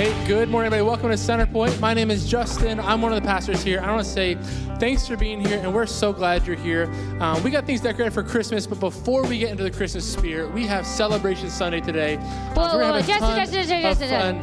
Hey, good morning, everybody. Welcome to Centerpoint. My name is Justin. I'm one of the pastors here. I want to say thanks for being here, and we're so glad you're here. We got things decorated for Christmas, but before we get into the Christmas spirit, we have Celebration Sunday today. Whoa, Justin.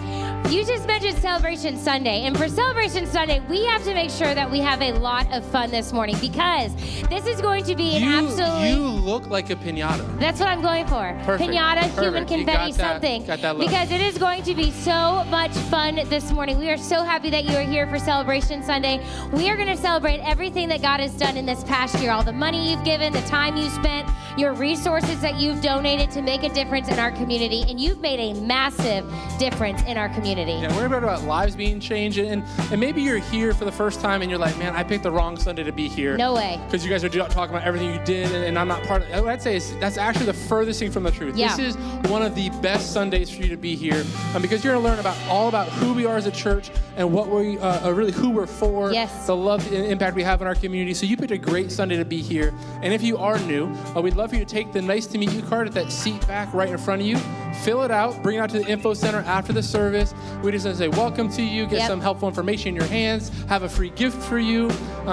You just mentioned Celebration Sunday, and for Celebration Sunday, we have to make sure that we have a lot of fun this morning because this is going to be an absolutely... You look like a piñata. That's what I'm going for. Perfect. Piñata, Perfect. human confetti, something. Got that look. Because it is going to be so much fun this morning. We are so happy that you are here for Celebration Sunday. We are going to celebrate everything that God has done in this past year, all the money you've given, the time you spent, your resources that you've donated to make a difference in our community, and you've made a massive difference in our community. Yeah, we're about lives being changed, and maybe you're here for the first time and you're like, man, I picked the wrong Sunday to be here. No way. Because you guys are talking about everything you did, and I'm not part of it. What I'd say is that's actually the furthest thing from the truth. Yeah. This is one of the best Sundays for you to be here, because you're going to learn all about who we are as a church and what we really who we're for. Yes. The love and impact we have in our community. So you picked a great Sunday to be here. And if you are new, we'd love for you to take the Nice to Meet You card at that seat back right in front of you. Fill it out, bring it out to the info center after the service. We just want to say welcome to you, get some helpful information in your hands, have a free gift for you.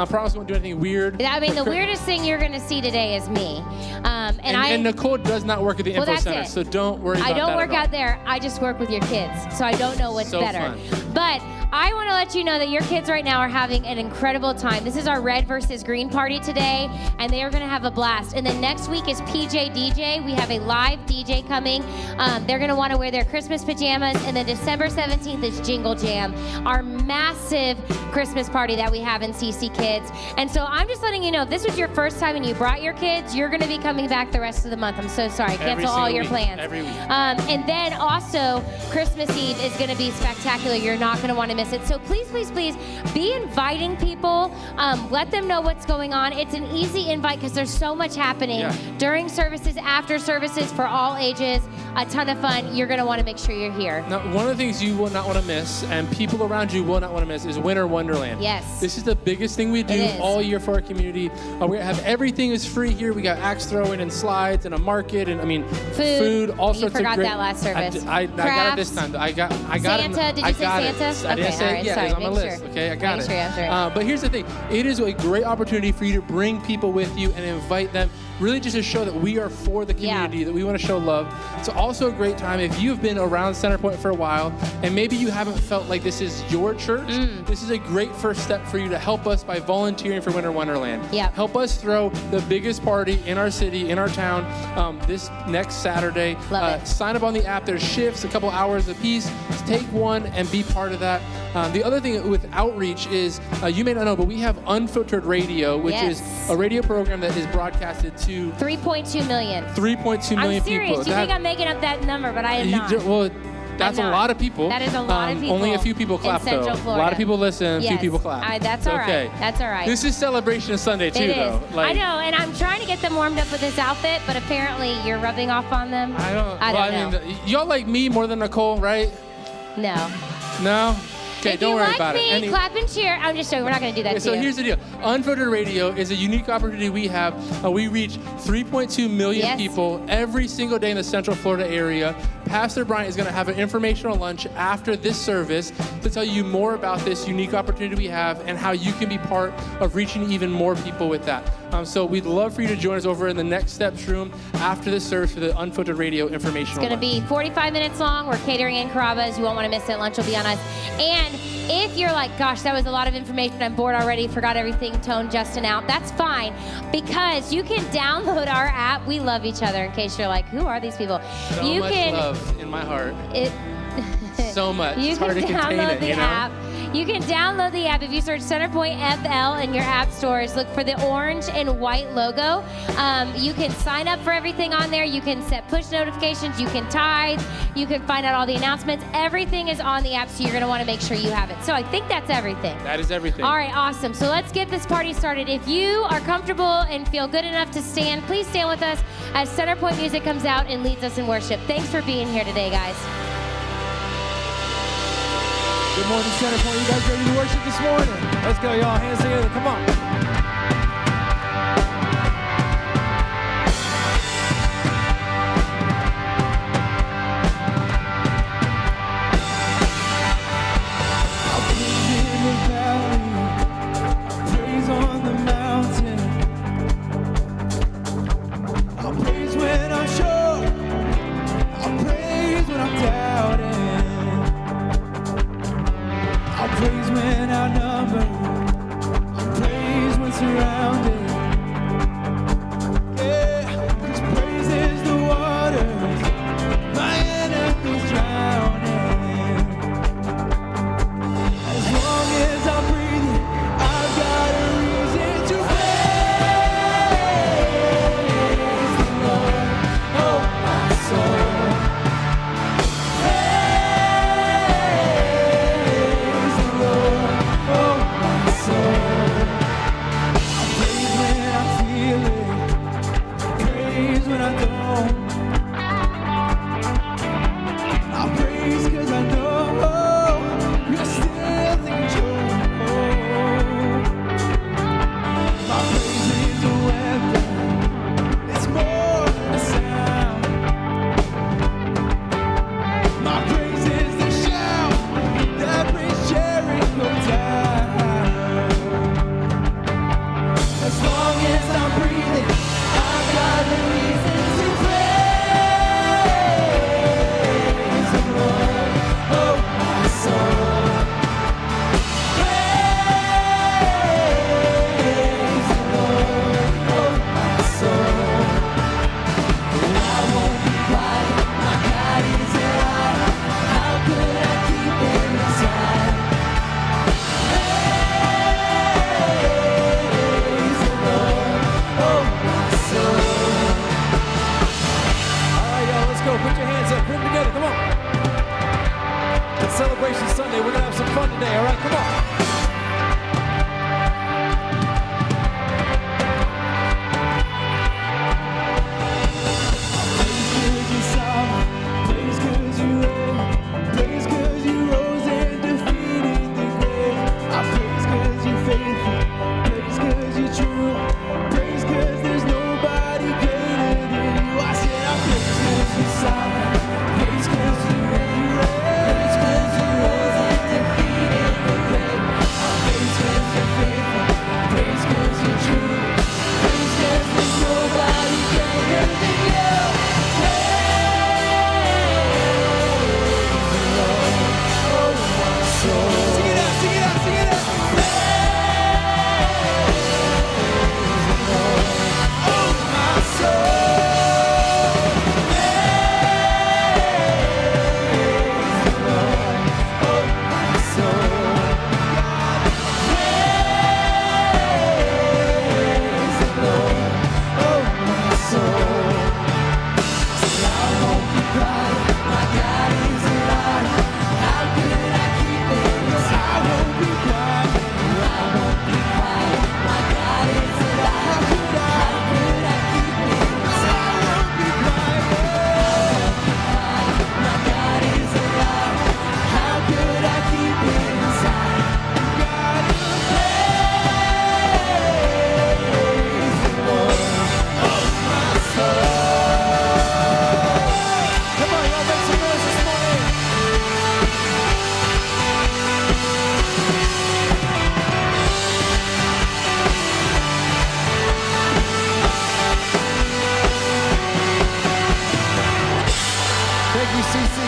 Promise we won't do anything weird. I mean, the weirdest thing you're going to see today is me. And Nicole does not work at the info center, so don't worry about that. I don't work out there. I just work with your kids, so I don't know what's better. Fun. But I want to let you know that your kids right now are having an incredible time. This is our red versus green party today, and they are going to have a blast. And then next week is PJ DJ. We have a live DJ coming. They're going to want to wear their Christmas pajamas. And then December 17th is Jingle Jam, our massive Christmas party that we have in CC Kids. And so I'm just letting you know, if this was your first time and you brought your kids, you're going to be coming back the rest of the month. I'm so sorry. Cancel all your plans. Every week. And then also, Christmas Eve is going to be spectacular. You're not going to want to miss it. So please, please, please be inviting people. Let them know what's going on. It's an easy invite because there's so much happening during services, after services, for all ages. A ton of fun. You're going to want to make sure you're here. Now, one of the things you will not want to miss, and people around you will not want to miss, is Winter Wonderland. Yes. This is the biggest thing we do all year for our community. We have everything is free here. We got axe throwing and slides and a market and food, all sorts of great. You forgot that last service. I got it this time. I got Santa, it. did you say Santa? I didn't say it yet. It's on my list. Okay, I got it. But here's the thing. It is a great opportunity for you to bring people with you and invite them, really just to show that we are for the community, that we want to show love. It's also a great time if you've been around Centerpoint for a while and maybe you haven't felt like this is your church. This is a great first step for you to help us by volunteering for Winter Wonderland. Help us throw the biggest party in our city, in our town, this next Saturday. Sign up on the app. There's shifts, a couple hours apiece. Take one and be part of that. The other thing with outreach is, you may not know, but we have Unfiltered Radio, which is a radio program that is broadcasted to 3.2 million. 3.2 million I'm serious. people. You think I'm making up that number, but I am not. Well, that's a lot of people. That is a lot of people. Only a few people clap, though. Florida. A lot of people listen, a few people clap. That's all right. That's all right. This is Celebration Sunday, too, though. I know, and I'm trying to get them warmed up with this outfit, but apparently you're rubbing off on them. I don't know. Y'all like me more than Nicole, right? No. No? Okay, don't worry about it. If you like me, clap and cheer. I'm just joking. We're not going to do that to you. So here's the deal. Unfiltered Radio is a unique opportunity we have. We reach 3.2 million people every single day in the Central Florida area. Pastor Bryant is going to have an informational lunch after this service to tell you more about this unique opportunity we have and how you can be part of reaching even more people with that. So we'd love for you to join us over in the Next Steps room after this service for the Unfiltered Radio informational lunch. It's going to be 45 minutes long. We're catering in Carrabba's. You won't want to miss it. Lunch will be on us. And if you're like, gosh, that was a lot of information, I'm bored already, forgot everything, toned Justin out, that's fine, because you can download our app. We love each other, in case you're like, who are these people? So much love in my heart. So much. You it's hard to contain it, the app. You can download the app. If you search Centerpoint FL in your app stores, look for the orange and white logo. You can sign up for everything on there. You can set push notifications. You can tithe. You can find out all the announcements. Everything is on the app, so you're going to want to make sure you have it. So I think that's everything. That is everything. All right, awesome. So let's get this party started. If you are comfortable and feel good enough to stand, please stand with us as Centerpoint music comes out and leads us in worship. Thanks for being here today, guys. Good morning, Centerpoint. You guys ready to worship this morning? Let's go, y'all. Hands together. Come on. soul. Put your hands up. Put them together. Come on. It's Celebration Sunday. We're going to have some fun today. All right, come on.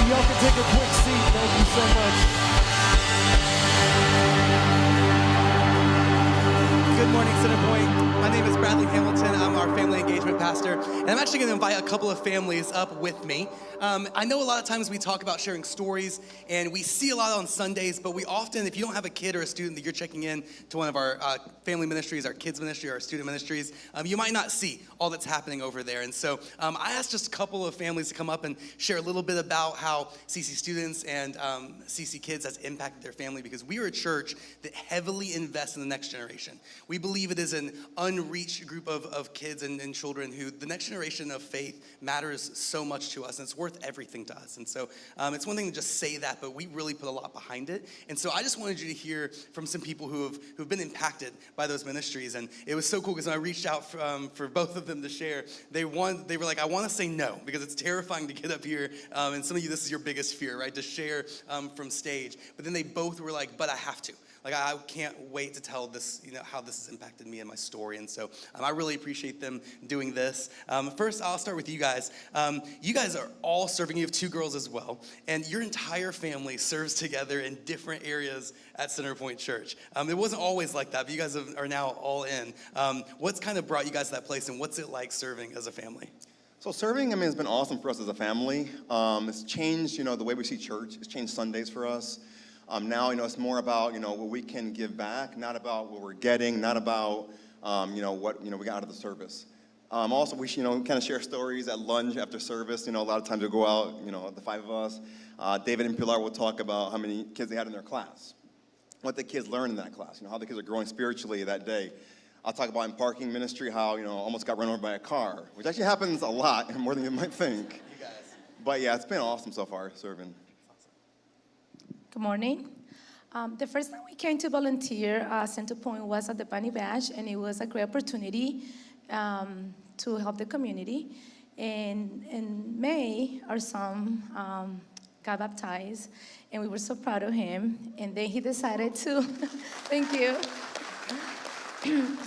Y'all can take a quick seat. Thank you so much. Good morning, Centerpoint. My name is Bradley Hamilton. I'm our family engagement pastor, and I'm actually going to invite a couple of families up with me. I know a lot of times we talk about sharing stories, and we see a lot on Sundays, but we often, if you don't have a kid or a student that you're checking in to one of our family ministries, our kids ministry, or our student ministries, you might not see all that's happening over there. And so I asked just a couple of families to come up and share a little bit about how CC students and CC kids has impacted their family, because we are a church that heavily invests in the next generation. We believe it is an unreached group of kids and children who the next generation of faith matters so much to us, and it's worth everything to us. And so it's one thing to just say that, but we really put a lot behind it. And so I just wanted you to hear from some people who've been impacted by those ministries. And it was so cool because when I reached out for both of them to share, they were like, I want to say no because it's terrifying to get up here. And some of you, this is your biggest fear, right? To share from stage. But then they both were like, but I have to. Like, I can't wait to tell this, how this has impacted me and my story. And so I really appreciate them doing this. First, I'll start with you guys. You guys are all serving. You have two girls as well. And your entire family serves together in different areas at Centerpoint Church. It wasn't always like that, but you guys are now all in. What's kind of brought you guys to that place, and what's it like serving as a family? So serving, has been awesome for us as a family. It's changed, the way we see church. It's changed Sundays for us. Now, it's more about, what we can give back, not about what we're getting, not about, what, we got out of the service. Also, we, kind of share stories at lunch after service. A lot of times we'll go out, the five of us. David and Pilar will talk about how many kids they had in their class, what the kids learned in that class, how the kids are growing spiritually that day. I'll talk about in parking ministry how, almost got run over by a car, which actually happens a lot, more than you might think. You guys. But yeah, it's been awesome so far, serving. Good morning. The first time we came to volunteer, Centerpoint was at the Bunny Bash, and it was a great opportunity to help the community. And in May, our son got baptized, and we were so proud of him. And then he decided to, thank you.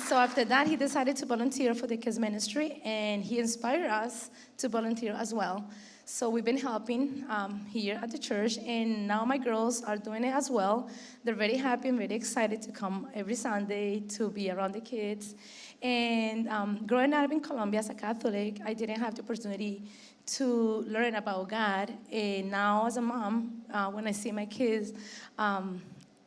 So after that, he decided to volunteer for the kids ministry, and he inspired us to volunteer as well. So we've been helping here at the church, and now my girls are doing it as well. They're very happy and very excited to come every Sunday to be around the kids. And growing up in Colombia as a Catholic, I didn't have the opportunity to learn about God. And now as a mom, when I see my kids,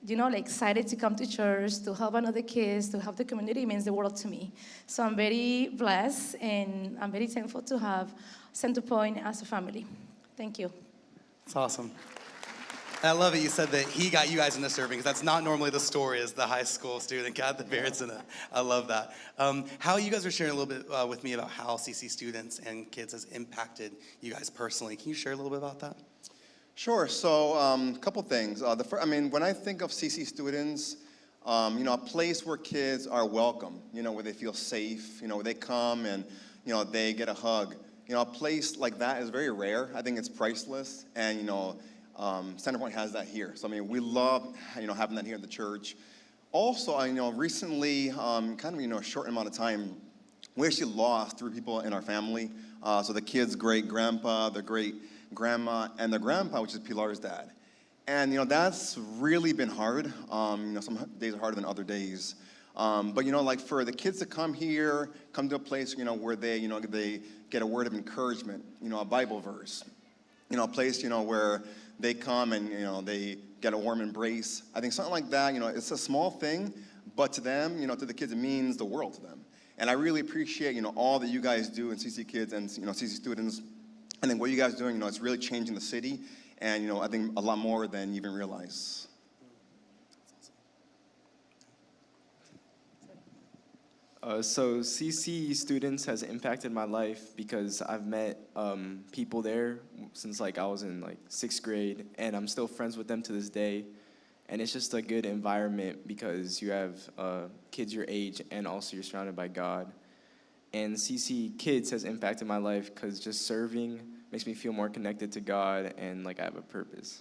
like excited to come to church, to help another kids, to help the community means the world to me. So I'm very blessed, and I'm very thankful to have Centerpoint as a family. Thank you. It's awesome. And I love it you said that he got you guys into serving, because that's not normally the story, is the high school student got the parents in it. I love that. How you guys are sharing a little bit with me about how CC students and kids has impacted you guys personally. Can you share a little bit about that? Sure. So a couple things. When I think of CC students, a place where kids are welcome, where they feel safe, where they come and, they get a hug. A place like that is very rare. I think it's priceless. And, Centerpoint has that here. So, we love, having that here at the church. Also, recently, a short amount of time, we actually lost 3 people in our family. So the kids' great-grandpa, their great-grandma, and their grandpa, which is Pilar's dad. And, that's really been hard. Some days are harder than other days. But, for the kids to come here, come to a place, where they, they get a word of encouragement, a Bible verse, a place, where they come and, they get a warm embrace. I think something like that, it's a small thing, but to them, to the kids, it means the world to them. And I really appreciate, all that you guys do in CC Kids and, CC students. I think what you guys are doing, it's really changing the city. And, I think a lot more than you even realize. So CC students has impacted my life because I've met people there since I was in 6th grade, and I'm still friends with them to this day. And it's just a good environment because you have kids your age, and also you're surrounded by God. And CC Kids has impacted my life because just serving makes me feel more connected to God and I have a purpose.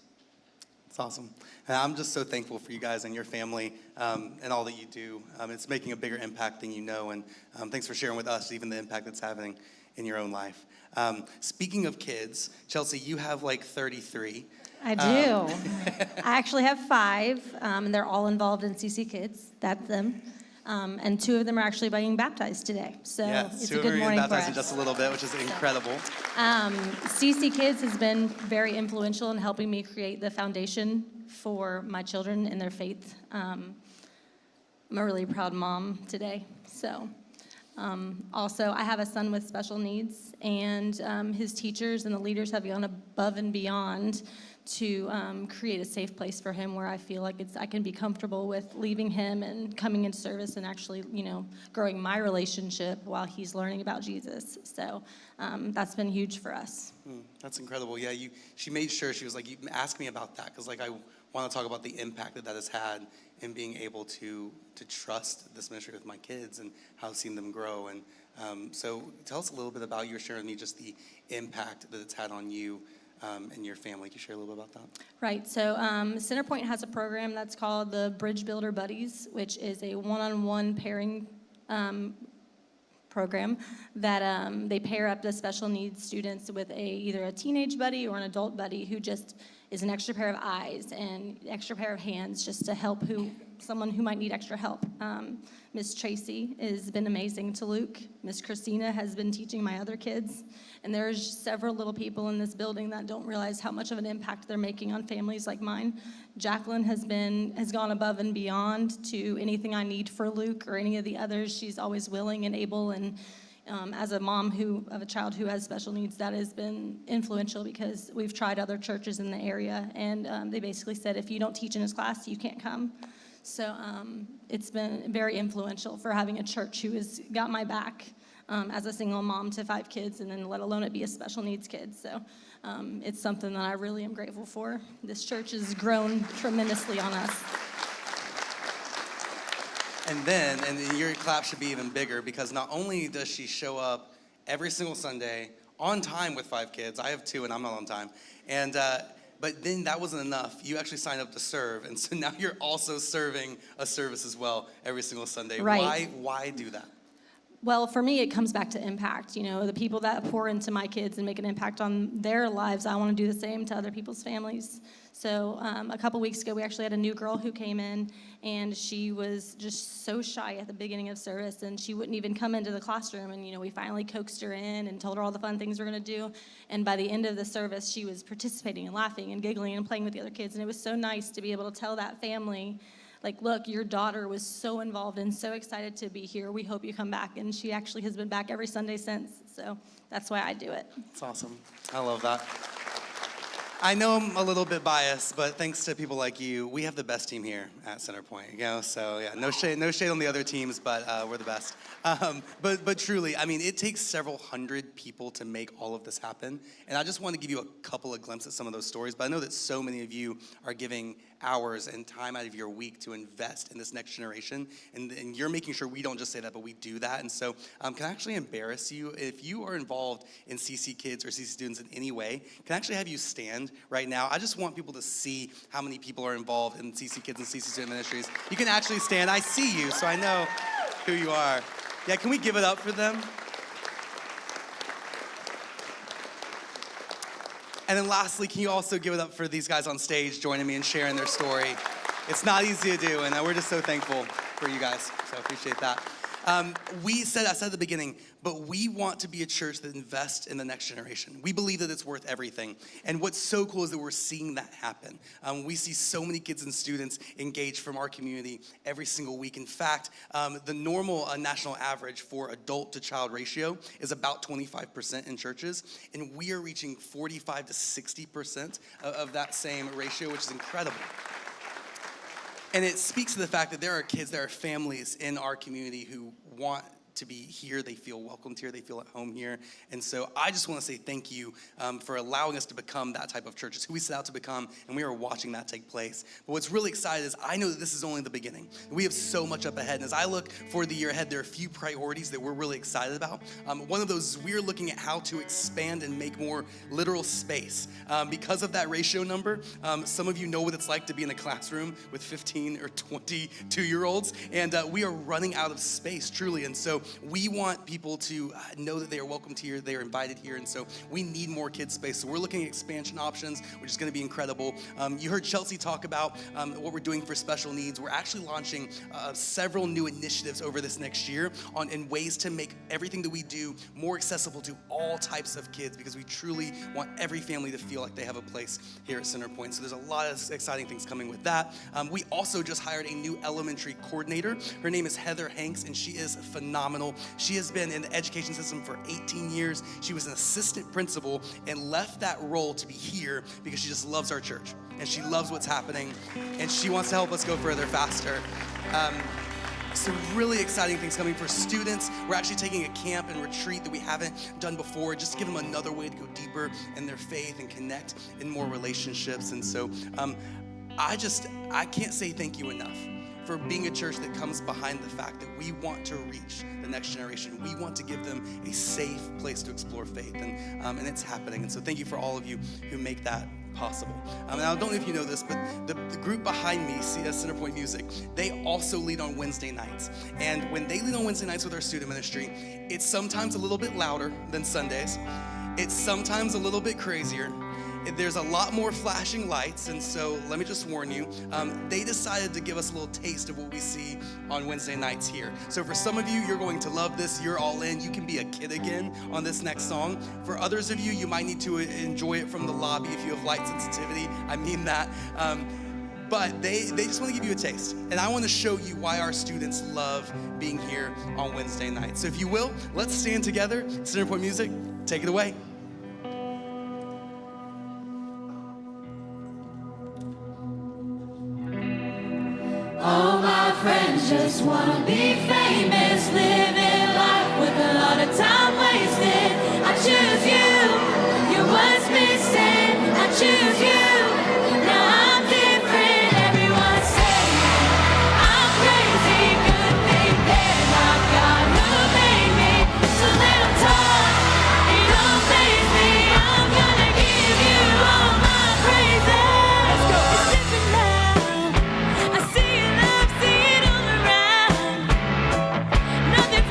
It's awesome. And I'm just so thankful for you guys and your family and all that you do. It's making a bigger impact than you know, and thanks for sharing with us even the impact it's having in your own life. Speaking of kids, Chelsea, you have 33. I do. I actually have 5, and they're all involved in CC Kids. That's them. And 2 of them are actually being baptized today. So it's a good morning for us. 2 of them are baptized in just a little bit, which is incredible. CC Kids has been very influential in helping me create the foundation for my children in their faith. I'm a really proud mom today. So also, I have a son with special needs, and his teachers and the leaders have gone above and beyond to create a safe place for him where I feel like I can be comfortable with leaving him and coming into service and actually, growing my relationship while he's learning about Jesus. So that's been huge for us. That's incredible. Yeah, she made sure, she was like, you ask me about that, because I want to talk about the impact that has had in being able to trust this ministry with my kids and how I've seen them grow. And so tell us a little bit about, you were sharing with me just the impact that it's had on you and your family. Can you share a little bit about that? Right. So Centerpoint has a program that's called the Bridge Builder Buddies, which is a one-on-one pairing program that they pair up the special needs students with either a teenage buddy or an adult buddy who just is an extra pair of eyes and extra pair of hands just to help someone who might need extra help. Miss Tracy has been amazing to Luke. Miss Christina has been teaching my other kids. And there's several little people in this building that don't realize how much of an impact they're making on families like mine. Jacqueline has gone above and beyond to anything I need for Luke or any of the others. She's always willing and able, and as a mom of a child who has special needs, that has been influential because we've tried other churches in the area, and they basically said, if you don't teach in his class, you can't come. So it's been very influential for having a church who has got my back as a single mom to 5 kids, and then let alone it be a special needs kid. So it's something that I really am grateful for. This church has grown tremendously on us. And your clap should be even bigger, because not only does she show up every single Sunday on time with 5 kids, I have 2 and I'm not on time, but then that wasn't enough. You actually signed up to serve, and so now you're also serving a service as well every single Sunday. Right. Why do that? Well, for me, it comes back to impact. You know, the people that pour into my kids and make an impact on their lives, I want to do the same to other people's families. So a couple weeks ago, we actually had a new girl who came in, and she was just so shy at the beginning of service, and she wouldn't even come into the classroom. And, you know, we finally coaxed her in and told her all the fun things we're going to do. And by the end of the service, she was participating and laughing and giggling and playing with the other kids. And it was so nice to be able to tell that family, like, look, your daughter was so involved and so excited to be here. We hope you come back. And she actually has been back every Sunday since. So that's why I do it. That's awesome. I love that. I know I'm a little bit biased, but thanks to people like you, we have the best team here at Centerpoint. You know, so yeah, no shade on the other teams, but we're the best. But truly, I mean, it takes several hundred people to make all of this happen. And I just want to give you a couple of glimpses at some of those stories. But I know that so many of you are giving hours and time out of your week to invest in this next generation. And you're making sure we don't just say that, but we do that. And so can I actually embarrass you? If you are involved in CC Kids or CC students in any way, can I actually have you stand right now? I just want people to see how many people are involved in CC Kids and CC Student Ministries. You can actually stand. I see you, so I know who you are. Yeah, can we give it up for them? And then lastly, can you also give it up for these guys on stage joining me and sharing their story? It's not easy to do, and we're just so thankful for you guys, so I appreciate that. I said at the beginning, but we want to be a church that invests in the next generation. We believe that it's worth everything. And what's so cool is that we're seeing that happen. We see so many kids and students engaged from our community every single week. In fact, the normal national average for adult to child ratio is about 25% in churches. And we are reaching 45 to 60% of that same ratio, which is incredible. And it speaks to the fact that there are kids, there are families in our community who want to be here. They feel welcomed here. They feel at home here. And so I just want to say thank you for allowing us to become that type of church. It's who we set out to become, and we are watching that take place. But what's really exciting is I know that this is only the beginning. We have so much up ahead. And as I look for the year ahead, there are a few priorities that we're really excited about. One of those is we're looking at how to expand and make more literal space. Because of that ratio number, some of you know what it's like to be in a classroom with 15 or 22-year-olds, and we are running out of space, truly. And so we want people to know that they are welcomed here, they are invited here, and so we need more kids space. So we're looking at expansion options, which is going to be incredible. You heard Chelsea talk about what we're doing for special needs. We're actually launching several new initiatives over this next year in ways to make everything that we do more accessible to all types of kids, because we truly want every family to feel like they have a place here at Centerpoint. So there's a lot of exciting things coming with that. We also just hired a new elementary coordinator. Her name is Heather Hanks, and she is phenomenal. She has been in the education system for 18 years. She was an assistant principal and left that role to be here because she just loves our church and she loves what's happening and she wants to help us go further faster. Some really exciting things coming for students. We're actually taking a camp and retreat that we haven't done before, just to give them another way to go deeper in their faith and connect in more relationships. And so I can't say thank you enough for being a church that comes behind the fact that we want to reach the next generation. We want to give them a safe place to explore faith, and it's happening. And so thank you for all of you who make that possible. Now, I don't know if you know this, but the group behind me, Centerpoint Music, they also lead on Wednesday nights. And when they lead on Wednesday nights with our student ministry, it's sometimes a little bit louder than Sundays. It's sometimes a little bit crazier. There's a lot more flashing lights, and so let me just warn you, they decided to give us a little taste of what we see on Wednesday nights here. So for some of you, you're going to love this. You're all in. You can be a kid again on this next song. For others of you, you might need to enjoy it from the lobby if you have light sensitivity. I mean that. But they just want to give you a taste. And I want to show you why our students love being here on Wednesday nights. So if you will, let's stand together. Centerpoint Music, take it away. All my friends just wanna be famous, living life with a lot of time wasted. I choose you, you're what's missing. I choose you, now I'm different. Everyone say I'm crazy, good thing that my God who made me. So let them talk, it don't faze me. I'm gonna give you all my praises. Let's go. It's different now. I see it, love, see it all around. Nothing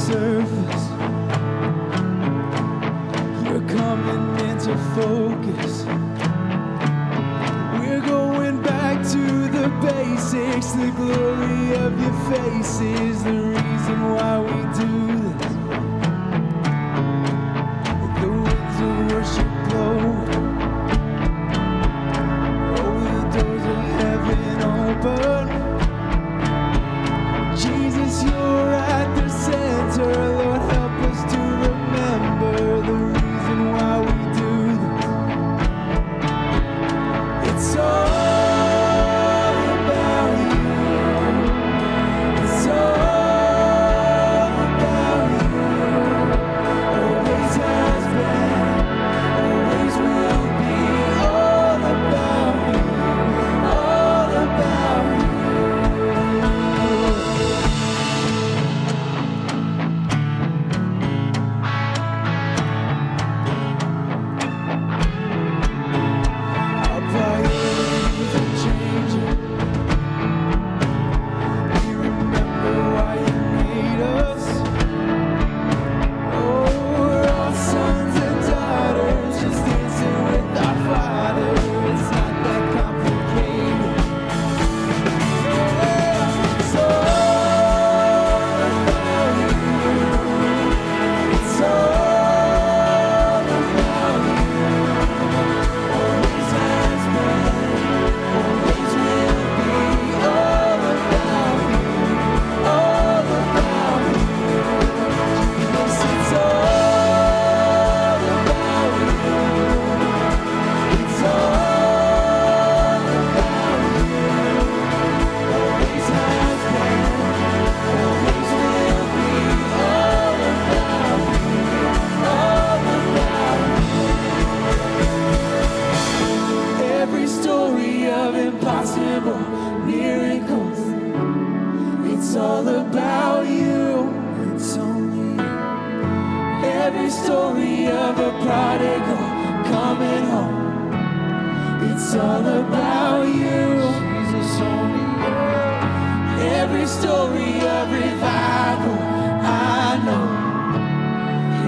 surface. You're coming into focus. We're going back to the basics. The glory of your face is the reason why we do this. The winds of worship blow. Oh, the doors of heaven open. Jesus, you're at the center. Lord, help us to remember the reason why we do this. It's all about you. It's all about you. Always has been, always will be. All about you. All about you. Our priorities are changing. We remember why you made us. Oh, we're all sons and daughters, just dancing with our Father. It's not that complicated. It's all about you. It's all about you. Always has been, always will be. All about you, all about you. Jesus, it's all about you. It's all about you. Always has been, always will be. All about you, all about you. Every story of impossible miracles, it's all about you. It's only you. Every story of a prodigal coming home, it's all about you. Jesus, only you. Every story of revival, I know,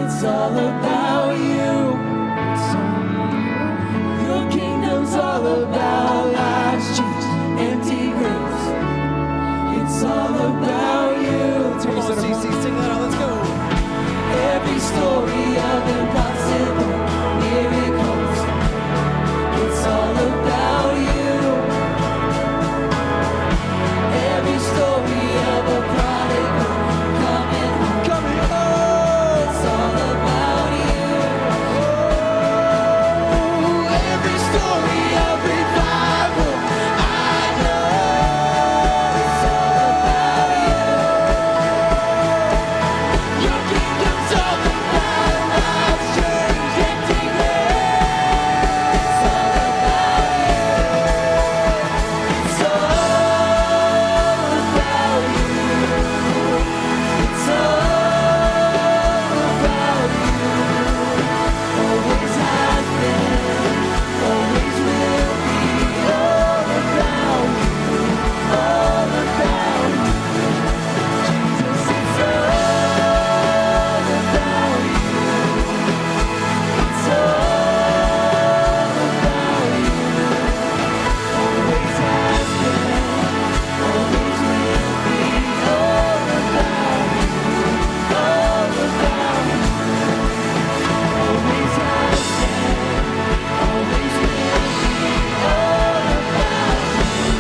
it's all about you. It's only you. Your kingdom's all about lives changed, empty graves. It's all about you. Come on, CC, sing that out. Let's go. Every story of impossible miracles, it's all about you. Every story of a prodigal coming home, it's all about you. Oh, every story of revival, I know, it's all about you. Your kingdom's all about lives changed, empty graves. It's all about you. It's all about you. It's all about you. Always has been, always will be. All about you, all about you. Jesus, it's all about you. It's all about you. Always has been, always will be. All about you, all about you. Always has been, always will be. All about you,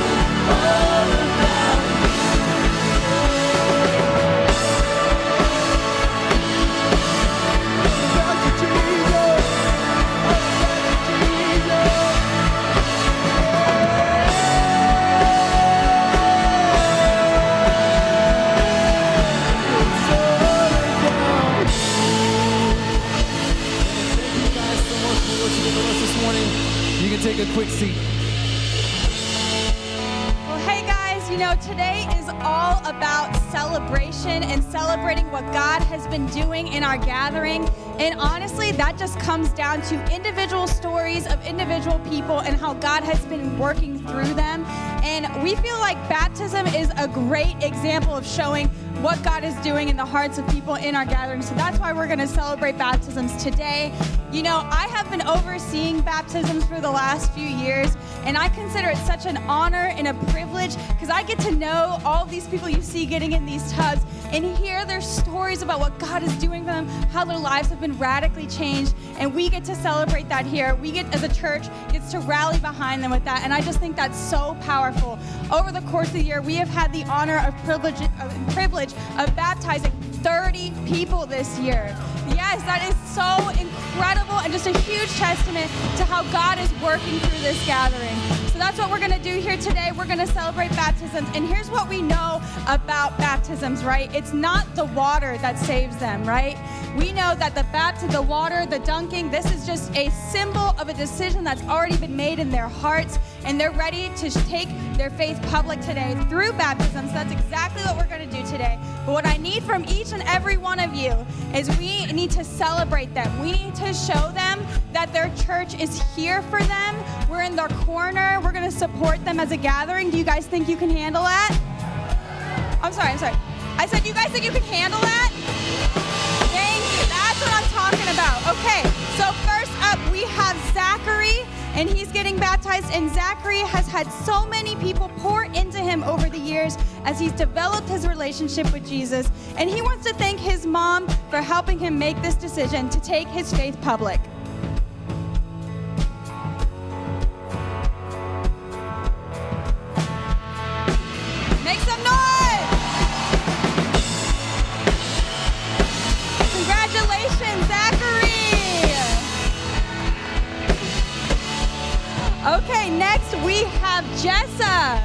all about you. About you, Jesus. Thank you guys so much for worshiping with us this morning. You can take a quick seat. Well, hey guys, you know, today is all about celebration and celebrating what God has been doing in our gathering. And honestly, that just comes down to individual stories of individual people and how God has been working through them. And we feel like baptism is a great example of showing what God is doing in the hearts of people in our gathering. So that's why we're going to celebrate baptisms today. You know, I have been overseeing baptisms for the last few years, and I consider it such an honor and a privilege because I get to know all of these people you see getting in these tubs and hear their stories about what God is doing for them, how their lives have been radically changed, and we get to celebrate that here. We get, as a church, gets to rally behind them with that, and I just think that's so powerful. Over the course of the year, we have had the honor of privilege of baptizing 30 people this year. Yes, that is so incredible and just a huge testament to how God is working through this gathering. So that's what we're going to do here today. We're going to celebrate baptisms. And here's what we know about baptisms, right? It's not the water that saves them, right? We know that the water, the dunking, this is just a symbol of a decision that's already been made in their hearts, and they're ready to take their faith public today through baptisms. That's exactly what we're going to do today. But what I need from each and every one of you is we need to celebrate them. We need to show them that their church is here for them. We're in their corner. We're going to support them as a gathering. Do you guys think you can handle that? I'm sorry. I said, you guys think you can handle that? Thank you. That's what I'm talking about. Okay, so first up we have Zachary, and he's getting baptized. And Zachary has had so many people pour into him over the years as he's developed his relationship with Jesus. And he wants to thank his mom for helping him make this decision to take his faith public. Make some noise! Congratulations, Zachary! Okay, next we have Jessa.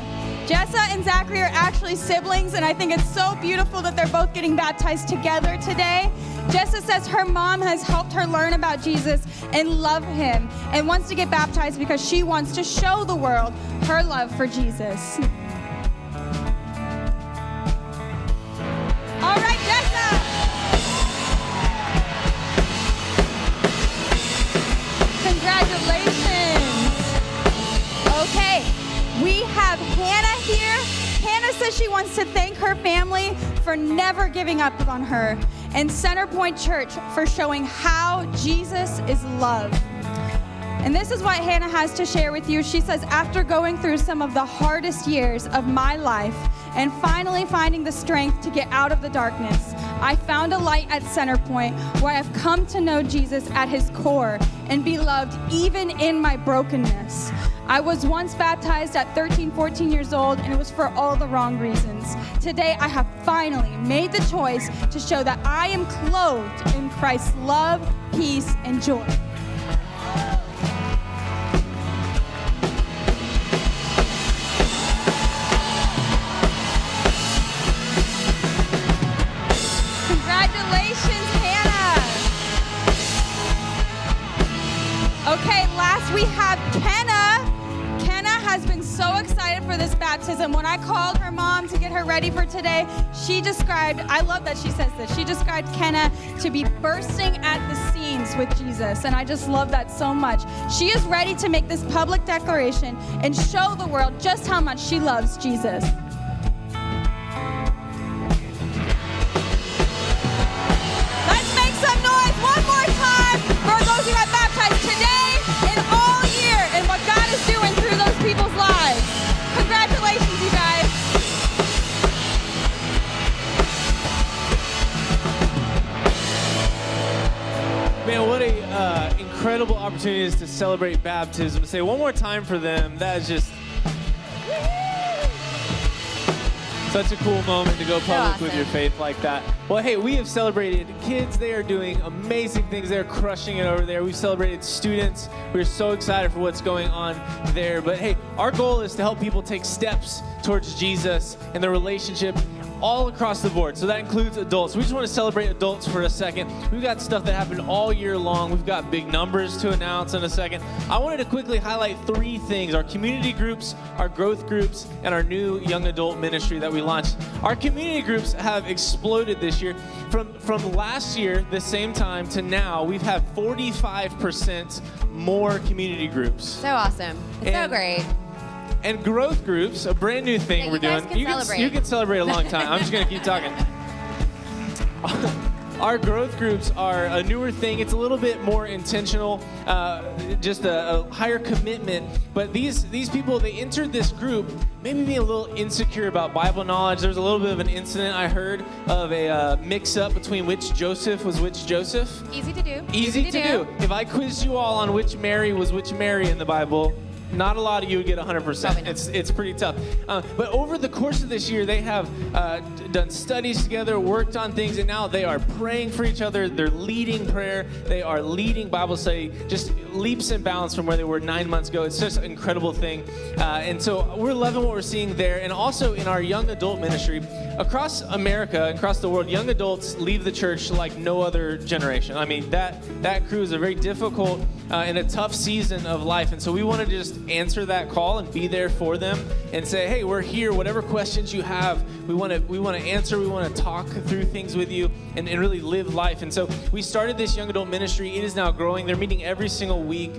Jessa and Zachary are actually siblings, and I think it's so beautiful that they're both getting baptized together today. Jessa says her mom has helped her learn about Jesus and love him, and wants to get baptized because she wants to show the world her love for Jesus. All right, Jessa! Congratulations! Okay, we have Hannah here. Hannah says she wants to thank her family for never giving up on her, and Centerpoint Church for showing how Jesus is love. And this is what Hannah has to share with you. She says, after going through some of the hardest years of my life and finally finding the strength to get out of the darkness, I found a light at Centerpoint where I have come to know Jesus at his core and be loved even in my brokenness. I was once baptized at 13, 14 years old, and it was for all the wrong reasons. Today, I have finally made the choice to show that I am clothed in Christ's love, peace, and joy. Congratulations, Hannah. Okay, last we have Kenna. Kenna has been so excited for this baptism. When I called her mom to get her ready for today, she described, I love that she says this, she described Kenna to be bursting at the seams with Jesus, and I just love that so much. She is ready to make this public declaration and show the world just how much she loves Jesus. Let's make some noise one more time for those who have baptized today and all year and what God is doing through those people's lives. Congratulations, you guys. Man, what a incredible opportunity it is to celebrate baptism. Say one more time for them. That is just such a cool moment to go public with your faith like that. Well, hey, we have celebrated kids. They are doing amazing things. They're crushing it over there. We've celebrated students. We're so excited for what's going on there. But hey, our goal is to help people take steps towards Jesus and their relationship all across the board. So that includes adults. We just want to celebrate adults for a second. We've got stuff that happened all year long. We've got big numbers to announce in a second. I wanted to quickly highlight 3 things: our community groups, our growth groups, and our new young adult ministry that we launched. Our community groups have exploded this year. From last year, the same time, to now, we've had 45% more community groups. So awesome. It's so great. and growth groups, a brand new thing we're doing. You can celebrate a long time. I'm just going to keep talking. Our growth groups are a newer thing. It's a little bit more intentional, just a higher commitment. But these people, they entered this group maybe being a little insecure about Bible knowledge. There was a little bit of an incident I heard of a mix-up between which Joseph was which Joseph. Easy to do. Easy to do. If I quizzed you all on which Mary was which Mary in the Bible, not a lot of you would get 100%. It's pretty tough. But over the course of this year, they have done studies together, worked on things, and now they are praying for each other. They're leading prayer. They are leading Bible study, just leaps and bounds from where they were 9 months ago. It's just an incredible thing. And so we're loving what we're seeing there. And also in our young adult ministry, across America, across the world, young adults leave the church like no other generation. I mean, that crew is a very difficult and a tough season of life. And so we want to just answer that call and be there for them and say, hey, we're here. Whatever questions you have, we want to answer. We want to talk through things with you and really live life. And so we started this young adult ministry. It is now growing. They're meeting every single week,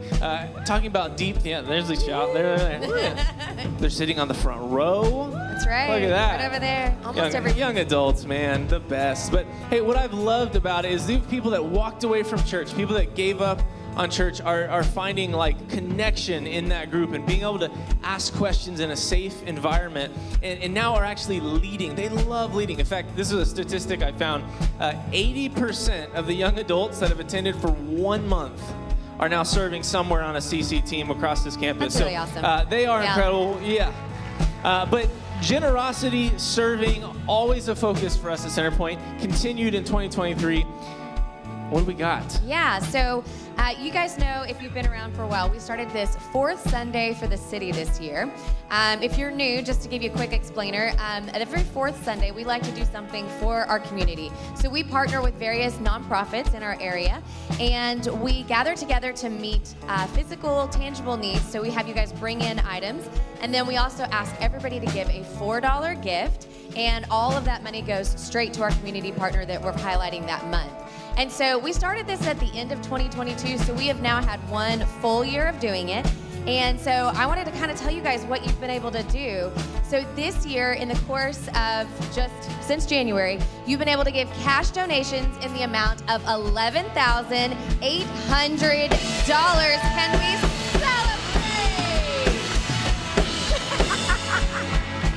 talking about deep. Yeah, there's the shout. They're sitting on the front row. That's right. Look at that. Right over there. Almost every young adults, man, the best. But hey, what I've loved about it is the people that walked away from church, people that gave up on church are finding like connection in that group and being able to ask questions in a safe environment and now are actually leading. They love leading. In fact, this is a statistic I found. 80% of the young adults that have attended for 1 month are now serving somewhere on a CC team across this campus. That's really awesome. They are incredible. Yeah. But generosity, serving, always a focus for us at Centerpoint, continued in 2023. What do we got? Yeah, so you guys know, if you've been around for a while, we started this fourth Sunday for the city this year. If you're new, just to give you a quick explainer, at every fourth Sunday, we like to do something for our community. So we partner with various nonprofits in our area, and we gather together to meet physical, tangible needs. So we have you guys bring in items, and then we also ask everybody to give a $4 gift, and all of that money goes straight to our community partner that we're highlighting that month. And so we started this at the end of 2022, so we have now had 1 full year of doing it. And so I wanted to kind of tell you guys what you've been able to do. So this year, in the course of just since January, you've been able to give cash donations in the amount of $11,800. Can we celebrate?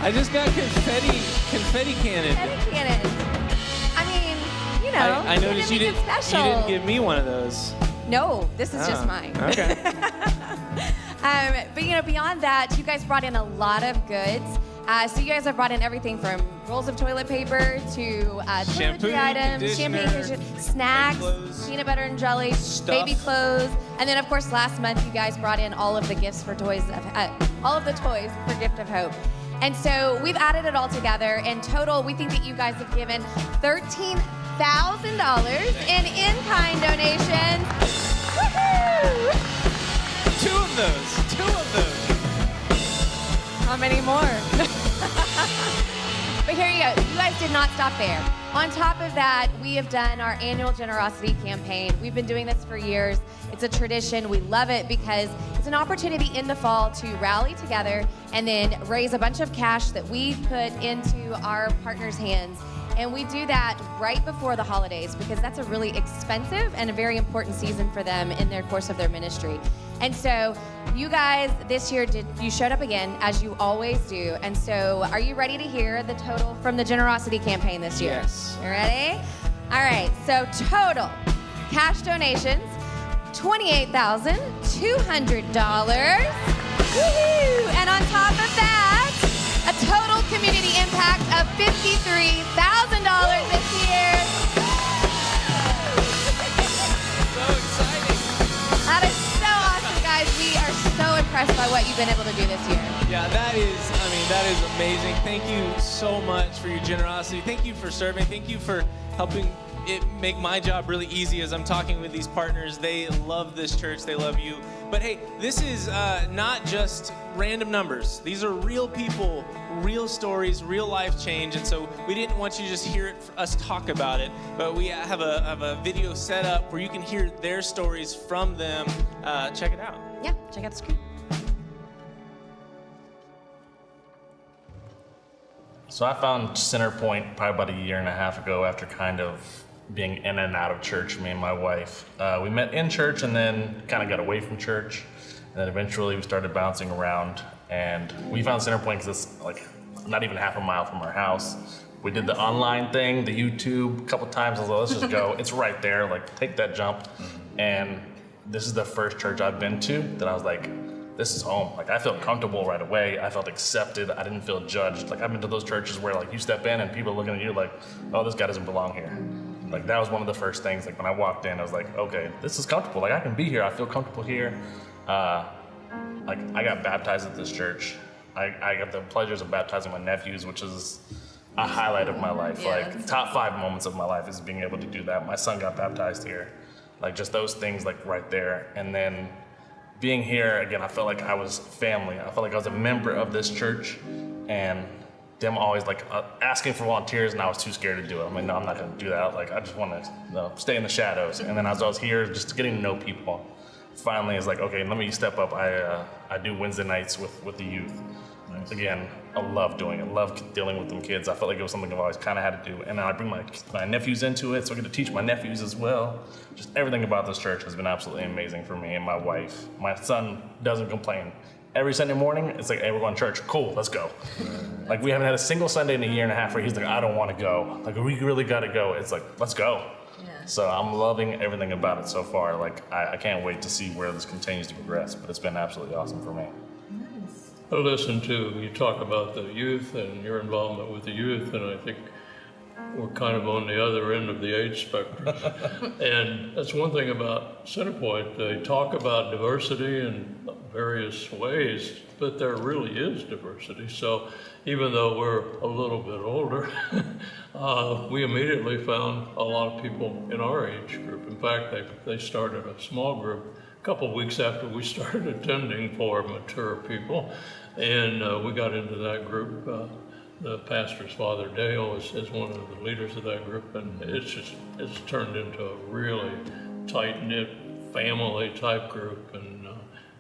I just got confetti cannon. Confetti cannon. You know, I noticed you didn't give me one of those. No, this is just mine. Okay. But you know, beyond that, you guys brought in a lot of goods. So you guys have brought in everything from rolls of toilet paper to toiletry items, shampoo, snacks, peanut butter and jelly, baby clothes, and then of course last month you guys brought in all of the gifts for all of the toys for Gift of Hope. And so we've added it all together. In total, we think that you guys have given $13,000 in in-kind donations. Woohoo! Two of those. How many more? But here you go. You guys did not stop there. On top of that, we have done our annual generosity campaign. We've been doing this for years. It's a tradition. We love it because it's an opportunity in the fall to rally together and then raise a bunch of cash that we put into our partners' hands. And we do that right before the holidays because that's a really expensive and a very important season for them in their course of their ministry. And so you guys this year you showed up again, as you always do. And so are you ready to hear the total from the generosity campaign this year? Yes. You ready? All right, so total cash donations, $28,200. Woohoo! And on top of that, a total community impact of $53,000 this year. So exciting. That is so awesome, guys. We are so impressed by what you've been able to do this year. Yeah, that is amazing. Thank you so much for your generosity. Thank you for serving. Thank you for helping it make my job really easy as I'm talking with these partners. They love this church. They love you. But hey, this is not just random numbers. These are real people, real stories, real life change. And so we didn't want you to just hear us talk about it, but we have a video set up where you can hear their stories from them. Check it out. Yeah, check out the screen. So I found Centerpoint probably about a year and a half ago after kind of being in and out of church, me and my wife. We met in church and then kind of got away from church. And then eventually we started bouncing around, and we found Centerpoint because it's like not even half a mile from our house. We did the online thing, the YouTube, a couple times. I was like, let's just go. It's right there, like take that jump. And this is the first church I've been to that I was like, this is home. Like I felt comfortable right away. I felt accepted. I didn't feel judged. Like I've been to those churches where like you step in and people are looking at you like, oh, this guy doesn't belong here. Like that was one of the first things. Like when I walked in, I was like, okay, this is comfortable. Like I can be here. I feel comfortable here. Like I got baptized at this church. I got the pleasures of baptizing my nephews, which is a highlight of my life. Like top 5 moments of my life is being able to do that. My son got baptized here. Like just those things like right there. And then being here, again, I felt like I was family. I felt like I was a member of this church, and them always like asking for volunteers, and I was too scared to do it. I'm like, no, I'm not gonna do that. Like I just wanna stay in the shadows. And then as I was here, just getting to know people, finally it's like, okay, let me step up. I do Wednesday nights with the youth. Again, I love doing it. Love dealing with them kids. I felt like it was something I've always kind of had to do. And then I bring my nephews into it, so I get to teach my nephews as well. Just everything about this church has been absolutely amazing for me and my wife. My son doesn't complain. Every Sunday morning, it's like, hey, we're going to church. Cool, let's go. Like we haven't had a single Sunday in a year and a half where he's like, I don't want to go. Like we really got to go. It's like, let's go. Yeah. So I'm loving everything about it so far. Like I can't wait to see where this continues to progress, but it's been absolutely awesome for me. I listen to you talk about the youth and your involvement with the youth, and I think we're kind of on the other end of the age spectrum. And that's one thing about Centerpoint. They talk about diversity in various ways, but there really is diversity. So even though we're a little bit older, we immediately found a lot of people in our age group. In fact, they started a small group a couple of weeks after we started attending for mature people. And we got into that group. The pastor's father, Dale, is one of the leaders of that group, and it's turned into a really tight-knit family type group, and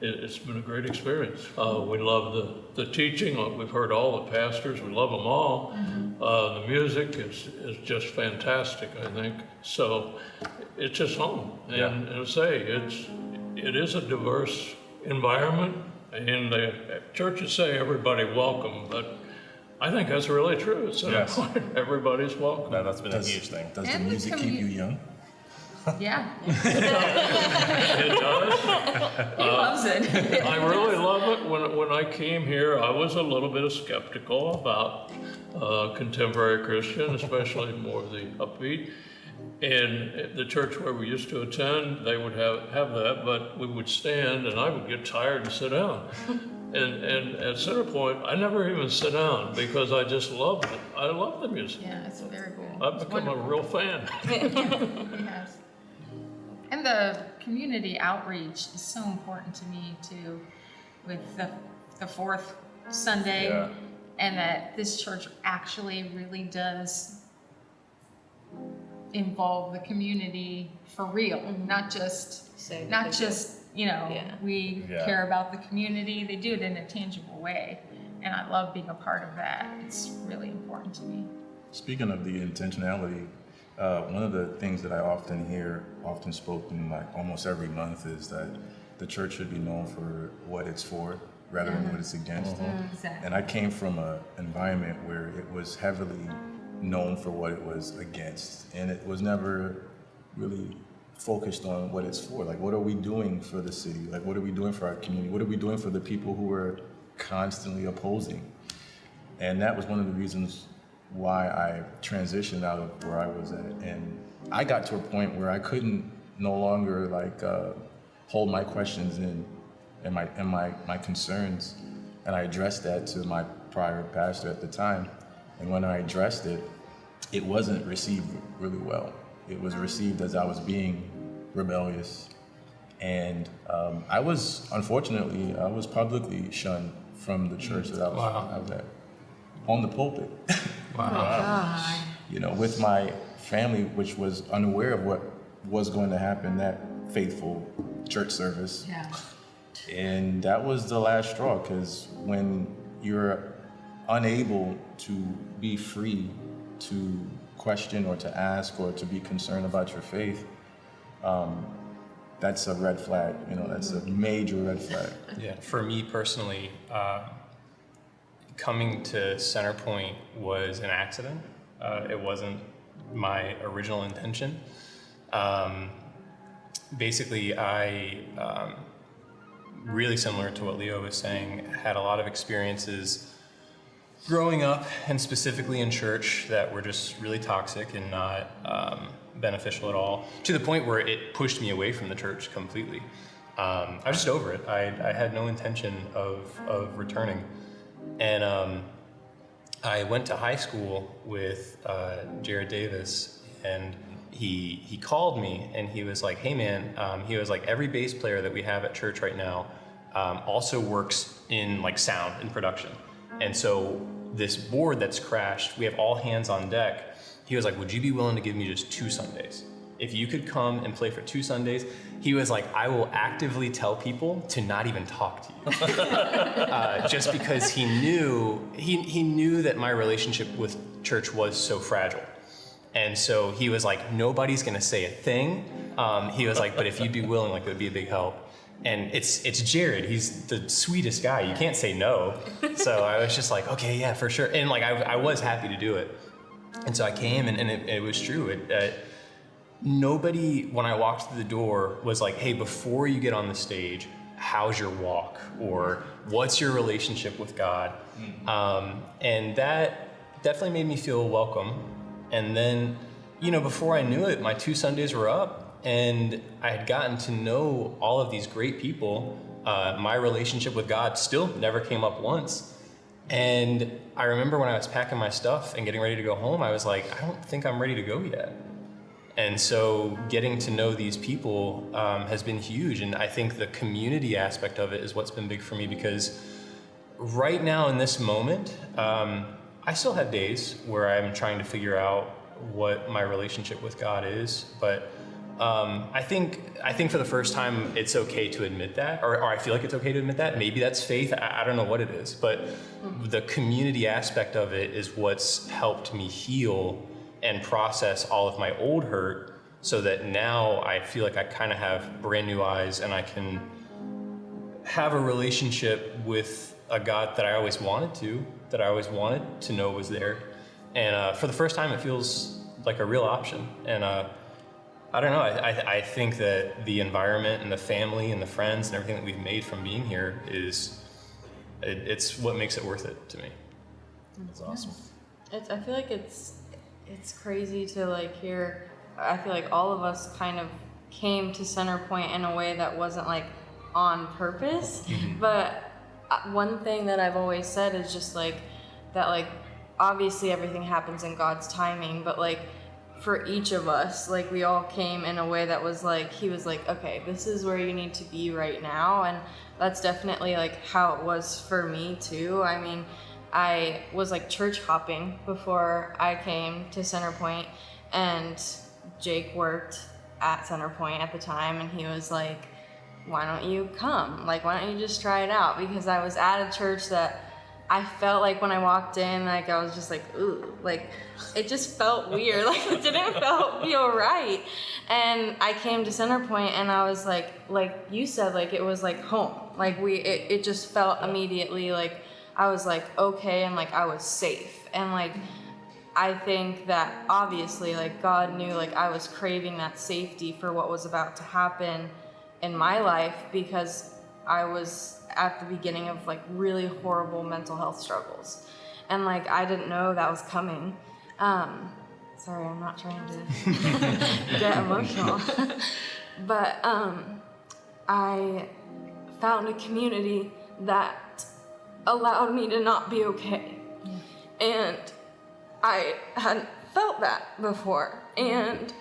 it's been a great experience. We love the teaching. We've heard all the pastors. We love them all. The music is just fantastic, I think. So it's just home. And I say, it is a diverse environment, and churches say everybody welcome, but I think that's really true. It's everybody's welcome. That's been a huge thing. Does the music keep you young? Yeah. It does. He loves it. I really love it. When I came here, I was a little bit skeptical about contemporary Christian, especially more of the upbeat. And the church where we used to attend, they would have that, but we would stand and I would get tired and sit down. And at Centerpoint, I never even sit down because I just love it. I love the music. Yeah, it's very cool. I've become a real fan. Yes. And the community outreach is so important to me too, with the fourth Sunday, and that this church actually really does involve the community for real, not just we care about the community. They do it in a tangible way, and I love being a part of that. It's really important to me. Speaking of the intentionality, one of the things that I often hear, often spoken like almost every month, is that the church should be known for what it's for rather than what it's against. Exactly. And I came from an environment where it was heavily known for what it was against, and it was never really focused on what it's for. Like, what are we doing for the city? Like, what are we doing for our community? What are we doing for the people who are constantly opposing? And that was one of the reasons why I transitioned out of where I was at. And I got to a point where I couldn't no longer hold my questions in and my concerns. And I addressed that to my prior pastor at the time. And when I addressed it, it wasn't received really well. It was received as I was being rebellious. And I was publicly shunned from the church that I was at, on the pulpit. Wow. With my family, which was unaware of what was going to happen that faithful church service. Yeah. And that was the last straw, because when you're unable to be free to question or to ask or to be concerned about your faith, that's a red flag. You know, that's a major red flag. Yeah, for me personally, coming to Centerpoint was an accident. It wasn't my original intention. Basically, I, really similar to what Leo was saying, had a lot of experiences growing up and specifically in church that were just really toxic and not beneficial at all, to the point where it pushed me away from the church completely. I was just over it. I had no intention of returning. And I went to high school with Jared Davis, and he called me and he was like, hey man, he was like, every bass player that we have at church right now also works in like sound and production. And so this board that's crashed, we have all hands on deck. He was like, would you be willing to give me just 2 Sundays? If you could come and play for 2 Sundays, he was like, I will actively tell people to not even talk to you. Just because he knew that my relationship with church was so fragile. And so he was like, nobody's gonna say a thing. He was like, but if you'd be willing, like it would be a big help. And it's Jared, he's the sweetest guy, you can't say no. So I was just like, okay, yeah, for sure. And like, I was happy to do it. And so I came and it was true. Nobody, when I walked through the door, was like, hey, before you get on the stage, how's your walk? Or what's your relationship with God? And that definitely made me feel welcome. And then, you know, before I knew it, my 2 Sundays were up and I had gotten to know all of these great people. My relationship with God still never came up once. And I remember when I was packing my stuff and getting ready to go home, I was like, I don't think I'm ready to go yet. And so getting to know these people has been huge. And I think the community aspect of it is what's been big for me, because right now in this moment, I still have days where I'm trying to figure out what my relationship with God is. But I think for the first time, it's okay to admit that, or I feel like it's okay to admit that. Maybe that's faith. I don't know what it is. But the community aspect of it is what's helped me heal and process all of my old hurt, so that now I feel like I kind of have brand new eyes and I can have a relationship with a God that I always wanted to know was there. And for the first time, it feels like a real option. And I don't know, I think that the environment and the family and the friends and everything that we've made from being here it's what makes it worth it to me. It's awesome. I feel like it's crazy to like hear. I feel like all of us kind of came to Centerpoint in a way that wasn't like on purpose. But one thing that I've always said is just like that, like obviously everything happens in God's timing, but like for each of us, like we all came in a way that was like, he was like, okay, this is where you need to be right now. And that's definitely like how it was for me too. I mean, I was like church hopping before I came to Centerpoint, and Jake worked at Centerpoint at the time, and he was like, why don't you come? Like, why don't you just try it out? Because I was at a church that I felt like when I walked in, like I was just like, ooh, like it just felt weird. Like it didn't feel right. And I came to Centerpoint and I was like you said, like it was like home. Like it just felt immediately like I was like, okay, and like I was safe. And like I think that obviously like God knew like I was craving that safety for what was about to happen in my life, because I was at the beginning of like really horrible mental health struggles. And like I didn't know that was coming. Sorry, I'm not trying to get emotional. But I found a community that allowed me to not be okay. And I hadn't felt that before. And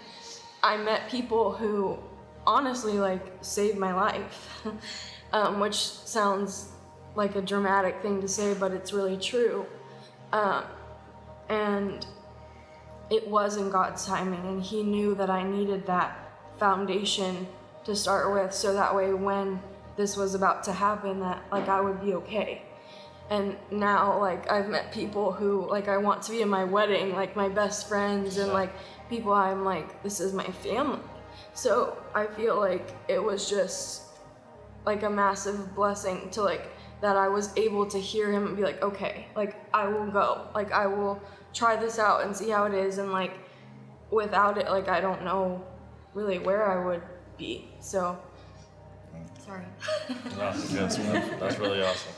I met people who honestly like saved my life, which sounds like a dramatic thing to say, but it's really true. And it was in God's timing, and he knew that I needed that foundation to start with, so that way when this was about to happen, that like I would be okay. And now, like, I've met people who, like, I want to be in my wedding, like my best friends, and like people I'm like, this is my family. So I feel like it was just like a massive blessing to like that I was able to hear him and be like, okay, like I will go, like I will try this out and see how it is, and like without it, like I don't know really where I would be. So sorry. That's really awesome.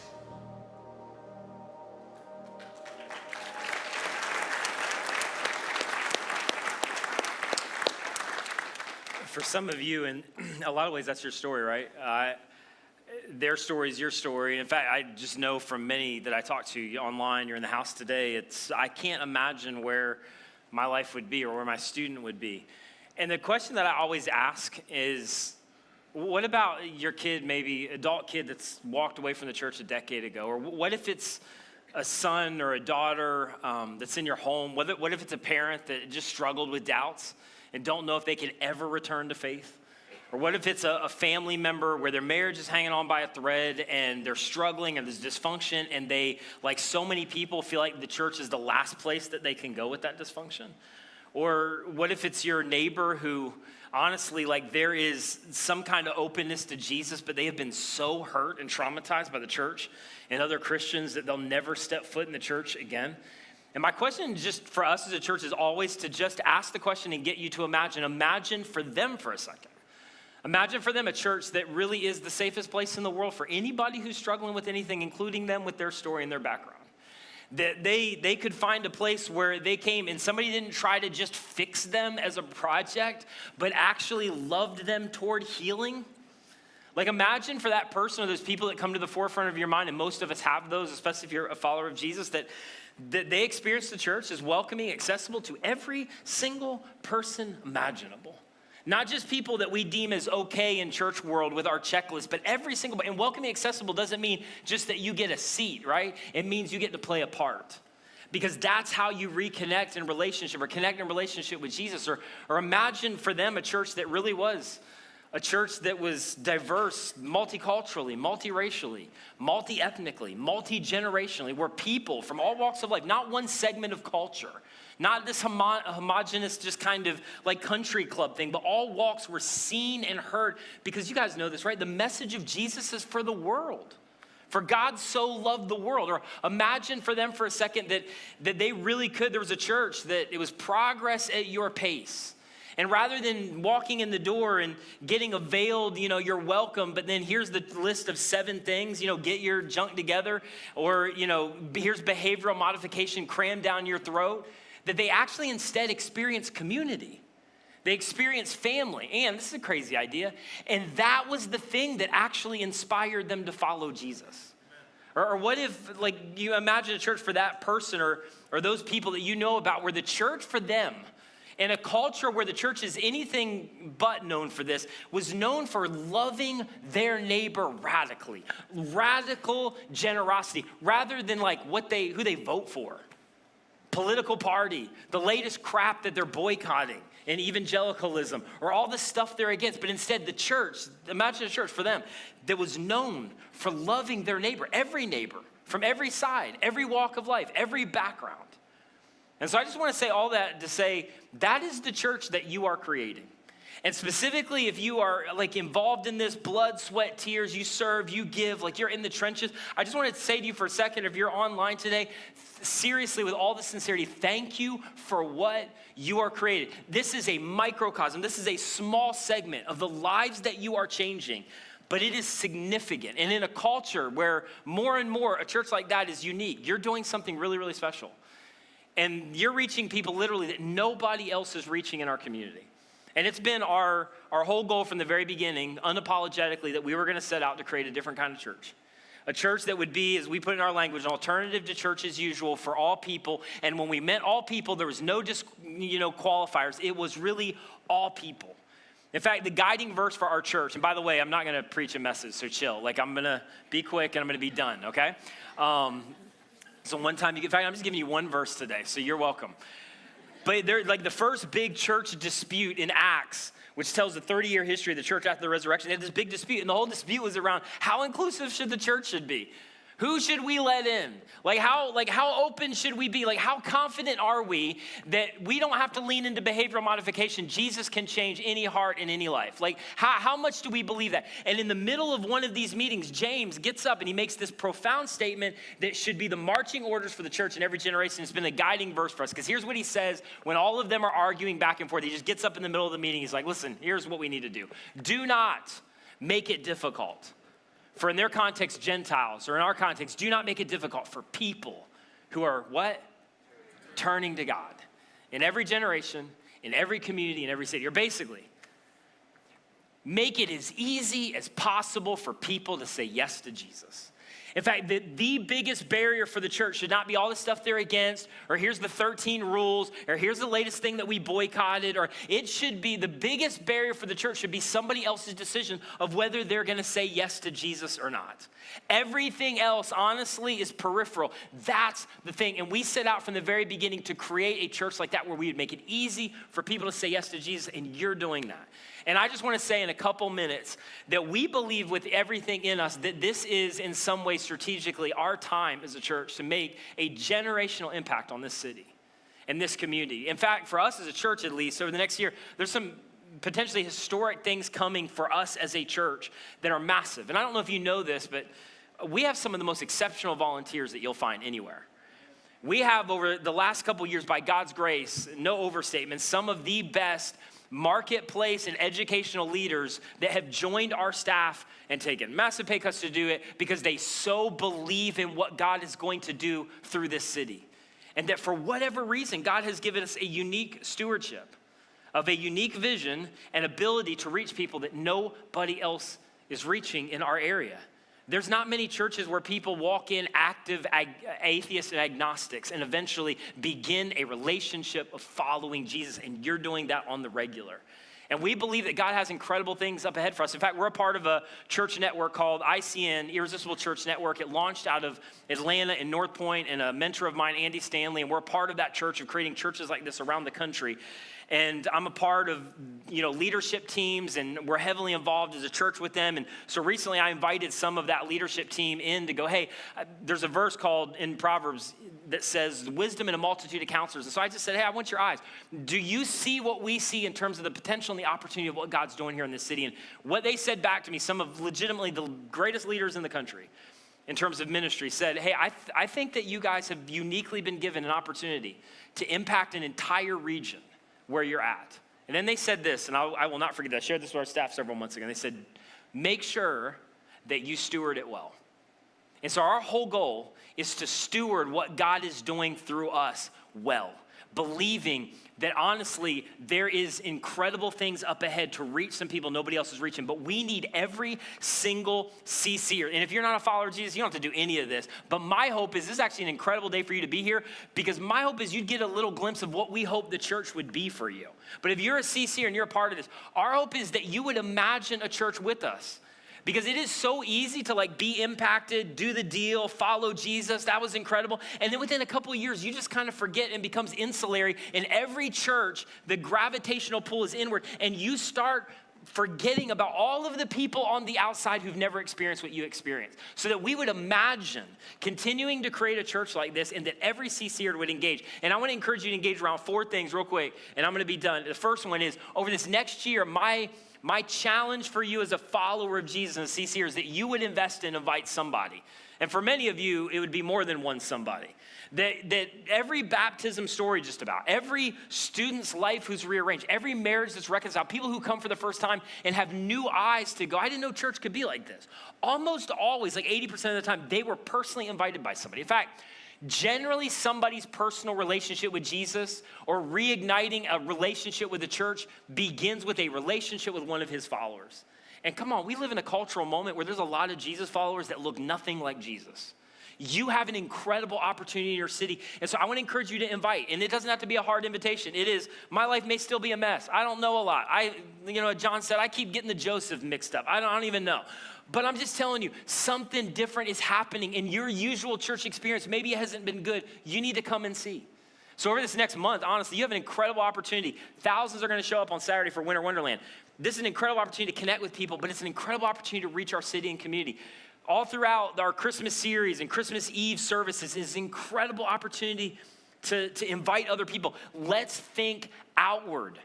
For some of you, in a lot of ways, that's your story, right? Their story is your story. In fact, I just know from many that I talk to online, you're in the house today, I can't imagine where my life would be or where my student would be. And the question that I always ask is, what about your kid, maybe adult kid that's walked away from the church a decade ago? Or what if it's a son or a daughter that's in your home? What if it's a parent that just struggled with doubts and don't know if they could ever return to faith? Or what if it's a family member where their marriage is hanging on by a thread and they're struggling and there's dysfunction, and they, like so many people, feel like the church is the last place that they can go with that dysfunction? Or what if it's your neighbor who, honestly, like there is some kind of openness to Jesus, but they have been so hurt and traumatized by the church and other Christians that they'll never step foot in the church again? And my question just for us as a church is always to just ask the question and get you to imagine for them for a second. Imagine for them a church that really is the safest place in the world for anybody who's struggling with anything, including them with their story and their background. That they could find a place where they came and somebody didn't try to just fix them as a project, but actually loved them toward healing. Like imagine for that person or those people that come to the forefront of your mind, and most of us have those, especially if you're a follower of Jesus, that they experience the church as welcoming, accessible to every single person imaginable. Not just people that we deem as okay in church world with our checklist, but every single, and welcoming, accessible doesn't mean just that you get a seat, right? It means you get to play a part. Because that's how you reconnect in relationship or connect in relationship with Jesus. Or imagine for them a church that really was a church that was diverse, multiculturally, multiracially, multi-ethnically, multi-generationally, where people from all walks of life, not one segment of culture, not this homogenous just kind of like country club thing, but all walks were seen and heard. Because you guys know this, right? The message of Jesus is for the world. For God so loved the world. Or imagine for them for a second that they really could. There was a church that it was progress at your pace. And rather than walking in the door and getting a veiled, you're welcome, but then here's the list of 7 things, get your junk together, or, here's behavioral modification crammed down your throat, that they actually instead experience community. They experience family. And this is a crazy idea. And that was the thing that actually inspired them to follow Jesus. Or what if, like, you imagine a church for that person or those people that you know about, where the church for them, in a culture where the church is anything but known for this, was known for loving their neighbor radically. Radical generosity, rather than like who they vote for. Political party, the latest crap that they're boycotting, and evangelicalism, or all the stuff they're against. But instead, the church, imagine a church for them that was known for loving their neighbor from every side, every walk of life, every background. And so I just want to say all that to say that is the church that you are creating. And specifically, if you are like involved in this, blood, sweat, tears, you serve, you give, like you're in the trenches. I just wanted to say to you for a second, if you're online today, seriously, with all the sincerity, thank you for what you are created. This is a microcosm. This is a small segment of the lives that you are changing. But it is significant. And in a culture where more and more a church like that is unique, you're doing something really, really special. And you're reaching people literally that nobody else is reaching in our community. And it's been our whole goal from the very beginning, unapologetically, that we were going to set out to create a different kind of church. A church that would be, as we put in our language, an alternative to church as usual for all people. And when we meant all people, there was no qualifiers. It was really all people. In fact, the guiding verse for our church, and by the way, I'm not going to preach a message, so chill. Like, I'm going to be quick and I'm going to be done, okay? So one time, in fact, I'm just giving you one verse today, so you're welcome. But they're like the first big church dispute in Acts, which tells the 30-year history of the church after the resurrection. They had this big dispute, and the whole dispute was around how inclusive the church should be. Who should we let in? Like how open should we be? Like how confident are we that we don't have to lean into behavioral modification? Jesus can change any heart in any life. Like how much do we believe that? And in the middle of one of these meetings, James gets up and he makes this profound statement that should be the marching orders for the church in every generation. It's been a guiding verse for us, because here's what he says when all of them are arguing back and forth. He just gets up in the middle of the meeting. He's like, listen, here's what we need to do. Do not make it difficult. For in their context, Gentiles, or in our context, do not make it difficult for people who are what? Turning to God. In every generation, in every community, in every city. Or basically, make it as easy as possible for people to say yes to Jesus. In fact, the biggest barrier for the church should not be all the stuff they're against, or here's the 13 rules, or here's the latest thing that we boycotted, or it should be the biggest barrier for the church should be somebody else's decision of whether they're going to say yes to Jesus or not. Everything else, honestly, is peripheral. That's the thing. And we set out from the very beginning to create a church like that where we would make it easy for people to say yes to Jesus, and you're doing that. And I just want to say in a couple minutes that we believe with everything in us that this is in some way strategically our time as a church to make a generational impact on this city and this community. In fact, for us as a church at least, over the next year, there's some potentially historic things coming for us as a church that are massive. And I don't know if you know this, but we have some of the most exceptional volunteers that you'll find anywhere. We have over the last couple years, by God's grace, no overstatement, some of the best marketplace and educational leaders that have joined our staff and taken massive pay cuts to do it because they so believe in what God is going to do through this city. And that for whatever reason, God has given us a unique stewardship of a unique vision and ability to reach people that nobody else is reaching in our area. There's not many churches where people walk in active atheists and agnostics and eventually begin a relationship of following Jesus, and you're doing that on the regular. And we believe that God has incredible things up ahead for us. In fact, we're a part of a church network called ICN, Irresistible Church Network. It launched out of Atlanta and North Point, and a mentor of mine, Andy Stanley, and we're a part of that church of creating churches like this around the country. And I'm a part of, leadership teams, and we're heavily involved as a church with them. And so recently I invited some of that leadership team in to go, hey, there's a verse called in Proverbs that says wisdom in a multitude of counselors. And so I just said, hey, I want your eyes. Do you see what we see in terms of the potential and the opportunity of what God's doing here in this city? And what they said back to me, some of legitimately the greatest leaders in the country in terms of ministry said, hey, I think that you guys have uniquely been given an opportunity to impact an entire region where you're at. And then they said this, and I will not forget that. I shared this with our staff several months ago. They said, make sure that you steward it well. And so our whole goal is to steward what God is doing through us well, believing that honestly, there is incredible things up ahead to reach some people nobody else is reaching, but we need every single CC'er. And if you're not a follower of Jesus, you don't have to do any of this. But my hope is this is actually an incredible day for you to be here, because my hope is you'd get a little glimpse of what we hope the church would be for you. But if you're a CC'er and you're a part of this, our hope is that you would imagine a church with us. Because it is so easy to be impacted, do the deal, follow Jesus. That was incredible. And then within a couple of years, you just kind of forget and becomes insulary. In every church, the gravitational pull is inward. And you start forgetting about all of the people on the outside who've never experienced what you experienced. So that we would imagine continuing to create a church like this, and that every CC'er would engage. And I want to encourage you to engage around 4 things real quick. And I'm going to be done. The first one is, over this next year, my challenge for you as a follower of Jesus and a CC'er is that you would invest and invite somebody. And for many of you, it would be more than one somebody. That every baptism story just about, every student's life who's rearranged, every marriage that's reconciled, people who come for the first time and have new eyes to go, I didn't know church could be like this. Almost always, 80% of the time, they were personally invited by somebody. In fact, generally somebody's personal relationship with Jesus or reigniting a relationship with the church begins with a relationship with one of his followers. And come on, we live in a cultural moment where there's a lot of Jesus followers that look nothing like Jesus. You have an incredible opportunity in your city. And so I want to encourage you to invite. And it doesn't have to be a hard invitation. It is, my life may still be a mess. I don't know a lot. John said, I keep getting the Joseph mixed up. I don't even know. But I'm just telling you, something different is happening in your usual church experience. Maybe it hasn't been good. You need to come and see. So over this next month, honestly, you have an incredible opportunity. Thousands are going to show up on Saturday for Winter Wonderland. This is an incredible opportunity to connect with people, but it's an incredible opportunity to reach our city and community. all throughout our Christmas series and Christmas Eve services is an incredible opportunity to invite other people. Let's think outward.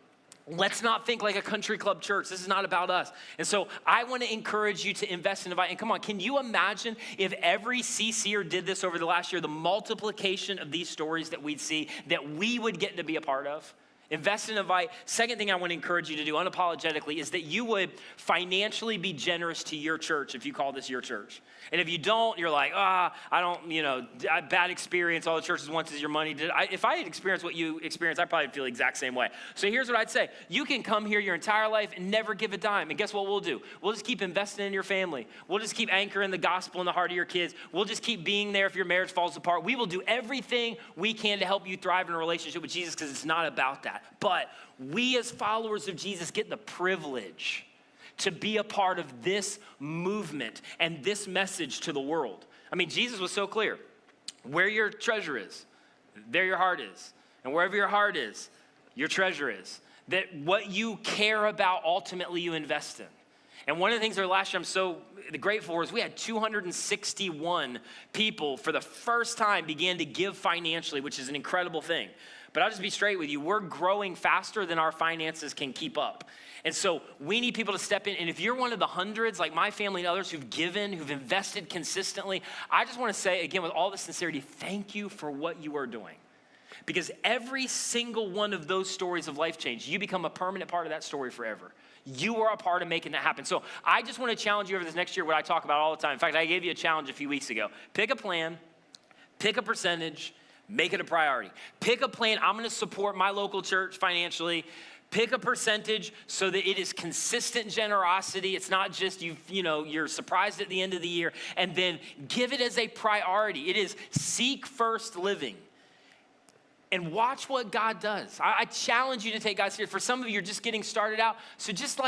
Let's not think like a country club church. This is not about us. And so I want to encourage you to invest and invite. And come on, can you imagine if every CCer did this over the last year, the multiplication of these stories that we'd see, that we would get to be a part of? Invest and invite. Second thing I want to encourage you to do unapologetically is that you would financially be generous to your church if you call this your church. And if you don't, you're like, I don't, bad experience. All the churches want is your money. If I had experienced what you experienced, I'd probably feel the exact same way. So here's what I'd say. You can come here your entire life and never give a dime. And guess what we'll do? We'll just keep investing in your family. We'll just keep anchoring the gospel in the heart of your kids. We'll just keep being there if your marriage falls apart. We will do everything we can to help you thrive in a relationship with Jesus because it's not about that. But we as followers of Jesus get the privilege to be a part of this movement and this message to the world. I mean, Jesus was so clear. Where your treasure is, there your heart is. And wherever your heart is, your treasure is. That what you care about, ultimately you invest in. And one of the things that last year I'm so grateful for is we had 261 people for the first time began to give financially, which is an incredible thing. But I'll just be straight with you. We're growing faster than our finances can keep up. And so we need people to step in. And if you're one of the hundreds, like my family and others who've given, who've invested consistently, I just want to say, again, with all the sincerity, thank you for what you are doing. Because every single one of those stories of life change, you become a permanent part of that story forever. You are a part of making that happen. So I just want to challenge you over this next year, what I talk about all the time. In fact, I gave you a challenge a few weeks ago. Pick a plan, pick a percentage, make it a priority. Pick a plan. I'm going to support my local church financially. Pick a percentage so that it is consistent generosity. It's not just you're surprised at the end of the year. And then give it as a priority. It is seek first living. And watch what God does. I challenge you to take God seriously. For some of you, you're just getting started out. So just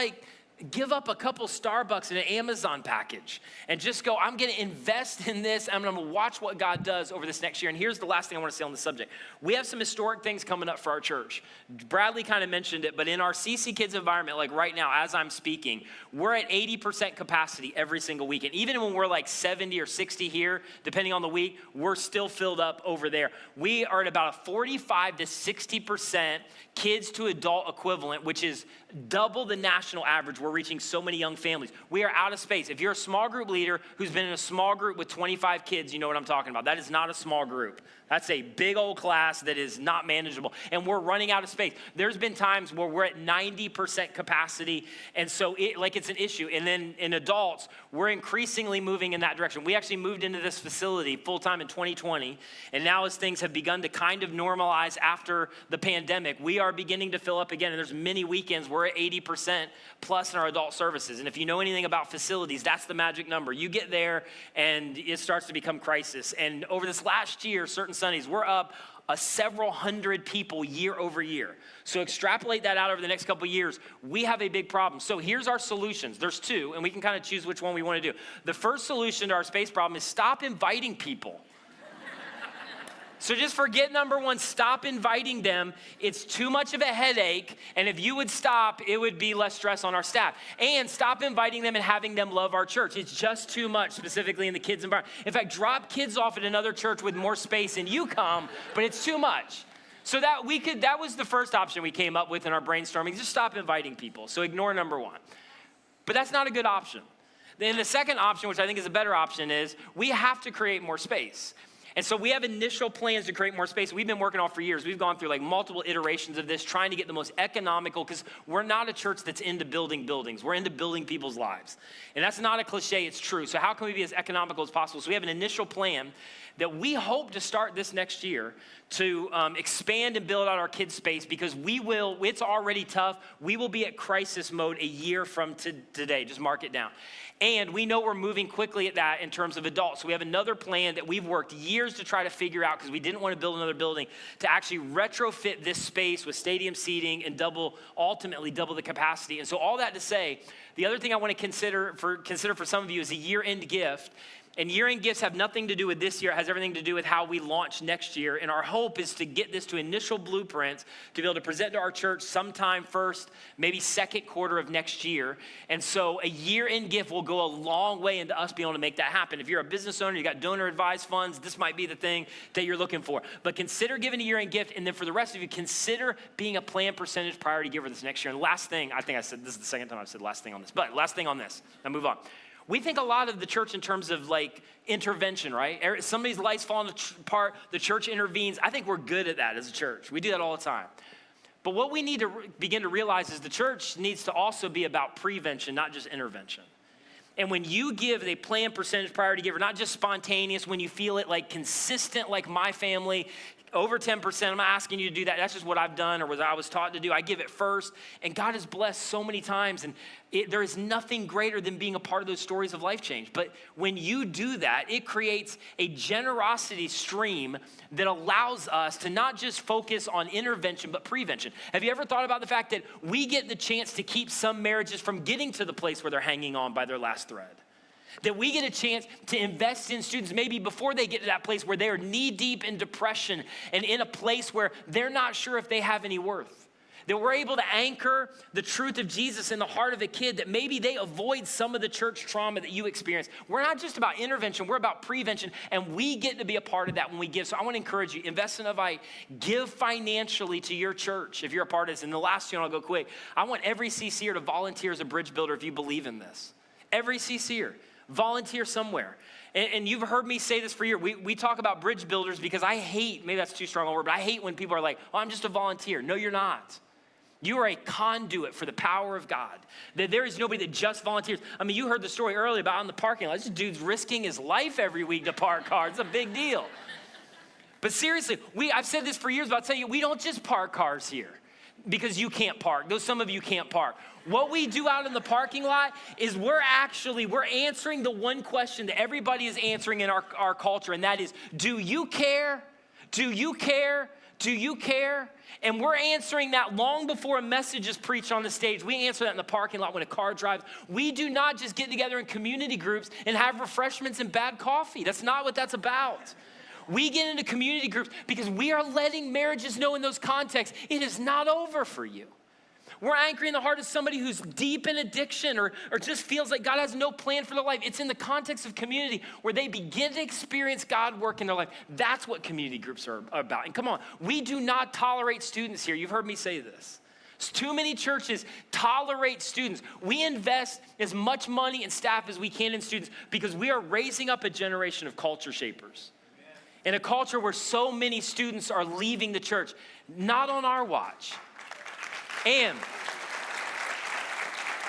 give up a couple Starbucks and an Amazon package and just go, I'm going to invest in this. And I'm going to watch what God does over this next year. And here's the last thing I want to say on the subject. We have some historic things coming up for our church. Bradley kind of mentioned it, but in our CC Kids environment, like right now, as I'm speaking, we're at 80% capacity every single week. And even when we're like 70 or 60 here, depending on the week, we're still filled up over there. We are at about a 45 to 60% kids to adult equivalent, which is double the national average. We're reaching so many young families. We are out of space. If you're a small group leader who's been in a small group with 25 kids, you know what I'm talking about. That is not a small group. That's a big old class that is not manageable. And we're running out of space. There's been times where we're at 90% capacity. And so it's an issue. And then in adults, we're increasingly moving in that direction. We actually moved into this facility full-time in 2020. And now as things have begun to kind of normalize after the pandemic, we are beginning to fill up again. And there's many weekends we're at 80% plus in our adult services. And if you know anything about facilities, that's the magic number. You get there and it starts to become crisis. And over this last year, certain Sundays, we're up several hundred people year over year. So extrapolate that out over the next couple of years. We have a big problem. So here's our solutions. There's two, and we can kind of choose which one we want to do. The first solution to our space problem is stop inviting people. So just forget number one, stop inviting them. It's too much of a headache. And if you would stop, it would be less stress on our staff. And stop inviting them and having them love our church. It's just too much, specifically in the kids' environment. In fact, drop kids off at another church with more space and you come, but it's too much. So that was the first option we came up with in our brainstorming. Just stop inviting people. So ignore number one. But that's not a good option. Then the second option, which I think is a better option, is we have to create more space. And so we have initial plans to create more space. We've been working on for years. We've gone through multiple iterations of this, trying to get the most economical, because we're not a church that's into building buildings. We're into building people's lives. And that's not a cliche, it's true. So how can we be as economical as possible? So we have an initial plan that we hope to start this next year to expand and build out our kids' space, because it's already tough. We will be at crisis mode a year from today. Just mark it down. And we know we're moving quickly at that in terms of adults. So we have another plan that we've worked years to try to figure out, because we didn't want to build another building, to actually retrofit this space with stadium seating and ultimately double the capacity. And so all that to say, the other thing I want to consider for some of you is a year-end gift And year-end gifts have nothing to do with this year. It has everything to do with how we launch next year. And our hope is to get this to initial blueprints to be able to present to our church sometime first, maybe second quarter of next year. And so a year-end gift will go a long way into us being able to make that happen. If you're a business owner, you got donor advised funds, this might be the thing that you're looking for. But consider giving a year-end gift. And then for the rest of you, consider being a planned percentage priority giver this next year. And last thing, I think I said, this is the second time I've said last thing on this, but last thing on this, now move on. We think a lot of the church in terms of like intervention, right? Somebody's life's falling apart, the church intervenes. I think we're good at that as a church. We do that all the time. But what we need to begin to realize is the church needs to also be about prevention, not just intervention. And when you give a planned percentage priority giver, not just spontaneous, when you feel it like consistent, like my family, over 10%, I'm not asking you to do that. That's just what I've done or what I was taught to do. I give it first. And God has blessed so many times. And there is nothing greater than being a part of those stories of life change. But when you do that, it creates a generosity stream that allows us to not just focus on intervention, but prevention. Have you ever thought about the fact that we get the chance to keep some marriages from getting to the place where they're hanging on by their last thread? That we get a chance to invest in students maybe before they get to that place where they are knee deep in depression and in a place where they're not sure if they have any worth. That we're able to anchor the truth of Jesus in the heart of a kid that maybe they avoid some of the church trauma that you experience. We're not just about intervention, we're about prevention, and we get to be a part of that when we give. So I want to encourage you, invest in Invite, give financially to your church if you're a part of this. And the last thing, I'll go quick. I want every CCer to volunteer as a bridge builder if you believe in this. Every CCer. Volunteer somewhere. And you've heard me say this for years. We talk about bridge builders because I hate, maybe that's too strong a word, but I hate when people are like, oh, I'm just a volunteer. No, you're not. You are a conduit for the power of God. That there is nobody that just volunteers. I mean, you heard the story earlier about in the parking lot. This dude's risking his life every week to park cars. It's a big deal. But seriously, I've said this for years, but I'll tell you, we don't just park cars here because you can't park. Though some of you can't park. What we do out in the parking lot is we're answering the one question that everybody is answering in our culture, and that is, do you care? Do you care? Do you care? And we're answering that long before a message is preached on the stage. We answer that in the parking lot when a car drives. We do not just get together in community groups and have refreshments and bad coffee. That's not what that's about. We get into community groups because we are letting marriages know in those contexts, it is not over for you. We're anchoring the heart of somebody who's deep in addiction or just feels like God has no plan for their life. It's in the context of community where they begin to experience God work in their life. That's what community groups are about. And come on, we do not tolerate students here. You've heard me say this. Too many churches tolerate students. We invest as much money and staff as we can in students because we are raising up a generation of culture shapers. In a culture where so many students are leaving the church, not on our watch. And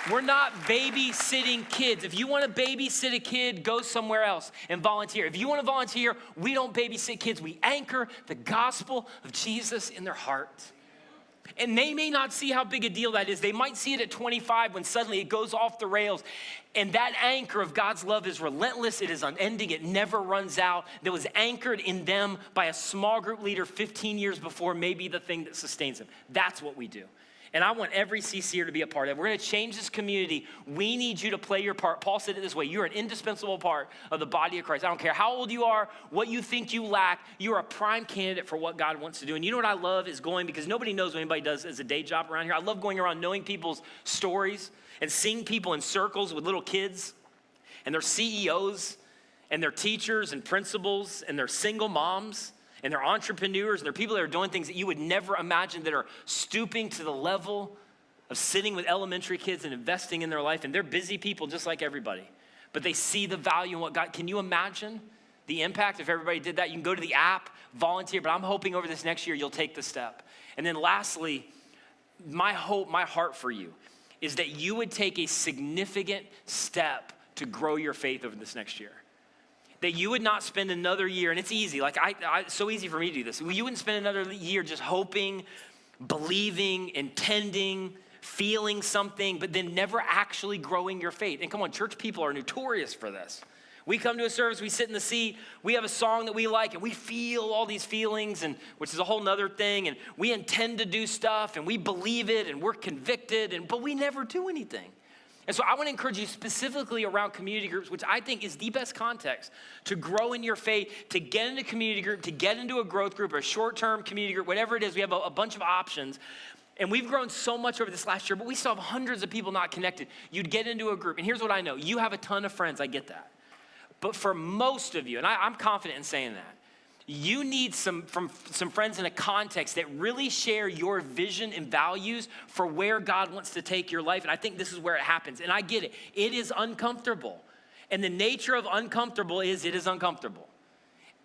we're not babysitting kids. If you want to babysit a kid, go somewhere else and volunteer. If you want to volunteer, we don't babysit kids. We anchor the gospel of Jesus in their heart. And they may not see how big a deal that is. They might see it at 25 when suddenly it goes off the rails. And that anchor of God's love is relentless. It is unending. It never runs out. That was anchored in them by a small group leader 15 years before, maybe the thing that sustains them. That's what we do. And I want every CCer to be a part of it. We're going to change this community. We need you to play your part. Paul said it this way, you're an indispensable part of the body of Christ. I don't care how old you are, what you think you lack, you're a prime candidate for what God wants to do. And you know what I love is going, because nobody knows what anybody does as a day job around here. I love going around knowing people's stories and seeing people in circles with little kids and their CEOs and their teachers and principals and their single moms. And they're entrepreneurs, and they're people that are doing things that you would never imagine, that are stooping to the level of sitting with elementary kids and investing in their life. And they're busy people just like everybody. But they see the value in what God, can you imagine the impact if everybody did that? You can go to the app, volunteer, but I'm hoping over this next year you'll take the step. And then lastly, my hope, my heart for you is that you would take a significant step to grow your faith over this next year. That you would not spend another year, and it's easy, it's so easy for me to do this. You wouldn't spend another year just hoping, believing, intending, feeling something, but then never actually growing your faith. And come on, church people are notorious for this. We come to a service, we sit in the seat, we have a song that we like, and we feel all these feelings, and which is a whole nother thing, and we intend to do stuff, and we believe it, and we're convicted, but we never do anything. And so I want to encourage you specifically around community groups, which I think is the best context to grow in your faith, to get into a community group, to get into a growth group, a short-term community group, whatever it is. We have a bunch of options. And we've grown so much over this last year, but we still have hundreds of people not connected. You'd get into a group, and here's what I know. You have a ton of friends, I get that. But for most of you, and I'm confident in saying that, you need some friends in a context that really share your vision and values for where God wants to take your life. And I think this is where it happens. And I get it. It is uncomfortable. And the nature of uncomfortable is it is uncomfortable.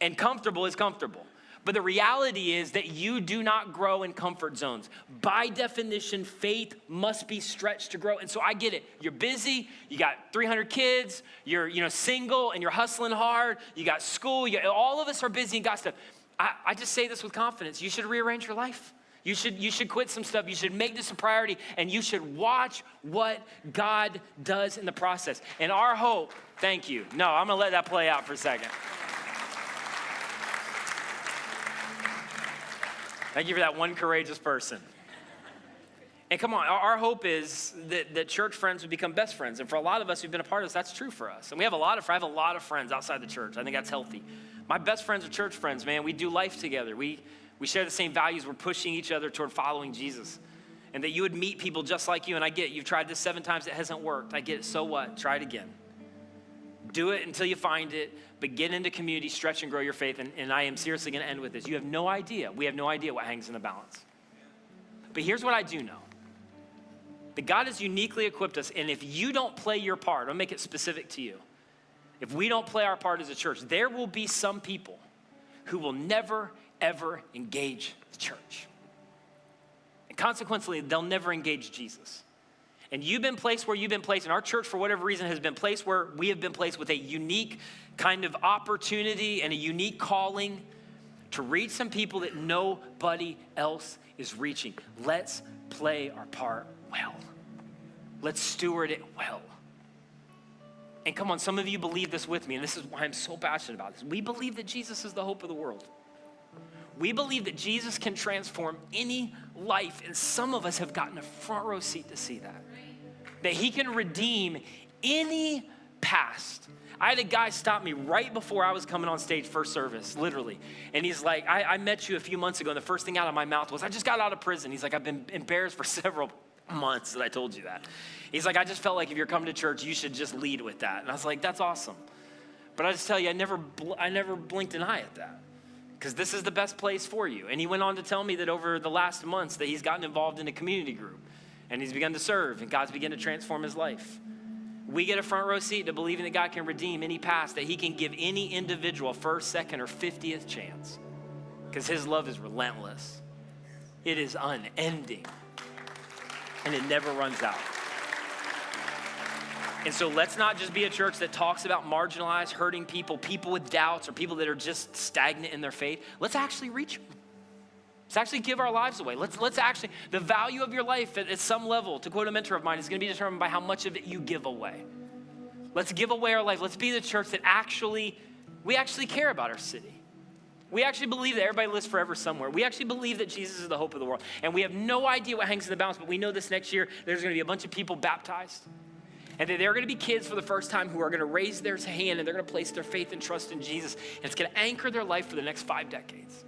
And comfortable is comfortable. But the reality is that you do not grow in comfort zones. By definition, faith must be stretched to grow. And so I get it. You're busy. You got 300 kids. You're single and you're hustling hard. You got school. All of us are busy and got stuff. I just say this with confidence. You should rearrange your life. You should quit some stuff. You should make this a priority. And you should watch what God does in the process. And our hope, thank you. No, I'm going to let that play out for a second. Thank you for that one courageous person. And come on, our hope is that church friends would become best friends. And for a lot of us who've been a part of this, that's true for us. And I have a lot of friends outside the church. I think that's healthy. My best friends are church friends, man. We do life together. We share the same values. We're pushing each other toward following Jesus. And that you would meet people just like you. And I get it. You've tried this 7 times. It hasn't worked. I get it. So what? Try it again. Do it until you find it, but get into community, stretch and grow your faith. And I am seriously going to end with this. You have no idea. We have no idea what hangs in the balance. But here's what I do know. That God has uniquely equipped us. And if you don't play your part, I'll make it specific to you. If we don't play our part as a church, there will be some people who will never, ever engage the church. And consequently, they'll never engage Jesus. And you've been placed where you've been placed, and our church, for whatever reason, has been placed where we have been placed with a unique kind of opportunity and a unique calling to reach some people that nobody else is reaching. Let's play our part well. Let's steward it well. And come on, some of you believe this with me, and this is why I'm so passionate about this. We believe that Jesus is the hope of the world. We believe that Jesus can transform any life, and some of us have gotten a front row seat to see that. That he can redeem any past. I had a guy stop me right before I was coming on stage first service, literally. And he's like, I met you a few months ago, and the first thing out of my mouth was, I just got out of prison. He's like, I've been embarrassed for several months that I told you that. He's like, I just felt like if you're coming to church, you should just lead with that. And I was like, that's awesome. But I just tell you, I never blinked an eye at that. Because this is the best place for you. And he went on to tell me that over the last months that he's gotten involved in a community group. And he's begun to serve, and God's begun to transform his life. We get a front row seat to believing that God can redeem any past, that he can give any individual a first, second, or 50th chance. Because his love is relentless. It is unending. And it never runs out. And so let's not just be a church that talks about marginalized, hurting people, people with doubts, or people that are just stagnant in their faith. Let's actually reach them. Let's actually give our lives away. Let's actually, the value of your life at some level, to quote a mentor of mine, is going to be determined by how much of it you give away. Let's give away our life. Let's be the church that we actually care about our city. We actually believe that everybody lives forever somewhere. We actually believe that Jesus is the hope of the world. And we have no idea what hangs in the balance, but we know this next year there's going to be a bunch of people baptized. And that there are going to be kids for the first time who are going to raise their hand and they're going to place their faith and trust in Jesus. And it's going to anchor their life for the next 5 decades.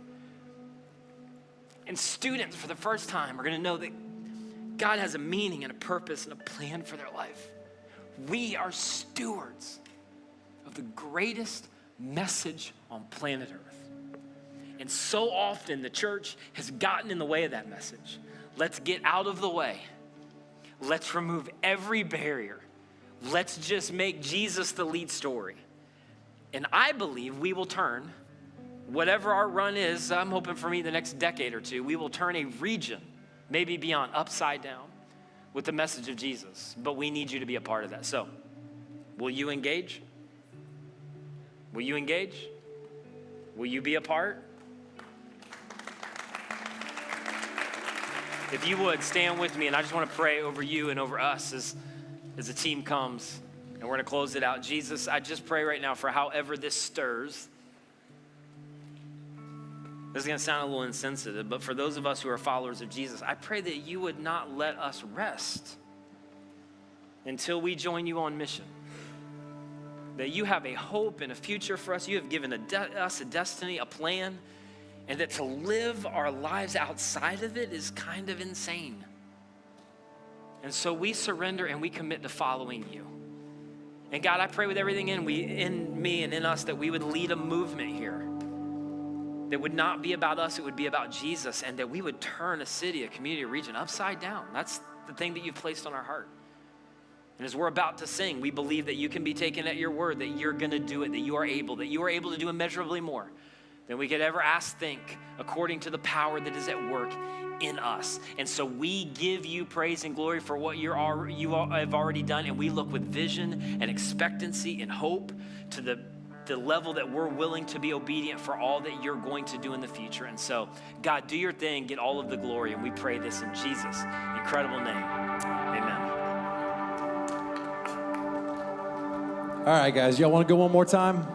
And students for the first time are going to know that God has a meaning and a purpose and a plan for their life. We are stewards of the greatest message on planet Earth. And so often the church has gotten in the way of that message. Let's get out of the way. Let's remove every barrier. Let's just make Jesus the lead story. And I believe we will turn, whatever our run is, I'm hoping for me the next decade or two, we will turn a region, maybe beyond, upside down with the message of Jesus. But we need you to be a part of that. So, will you engage? Will you engage? Will you be a part? If you would, stand with me, and I just want to pray over you and over us as the team comes, and we're going to close it out. Jesus, I just pray right now for however this stirs. This is going to sound a little insensitive, but for those of us who are followers of Jesus, I pray that you would not let us rest until we join you on mission. That you have a hope and a future for us. You have given us a destiny, a plan, and that to live our lives outside of it is kind of insane. And so we surrender and we commit to following you. And God, I pray with everything in me and in us that we would lead a movement here that would not be about us, it would be about Jesus, and that we would turn a city, a community, a region upside down. That's the thing that you've placed on our heart. And as we're about to sing, we believe that you can be taken at your word, that you're going to do it, that you are able to do immeasurably more than we could ever ask, think, according to the power that is at work in us. And so we give you praise and glory for what you have already done, and we look with vision and expectancy and hope to the level that we're willing to be obedient for all that you're going to do in the future. And so, God, do your thing, get all of the glory, and we pray this in Jesus' incredible name. Amen. All right, guys, y'all want to go one more time?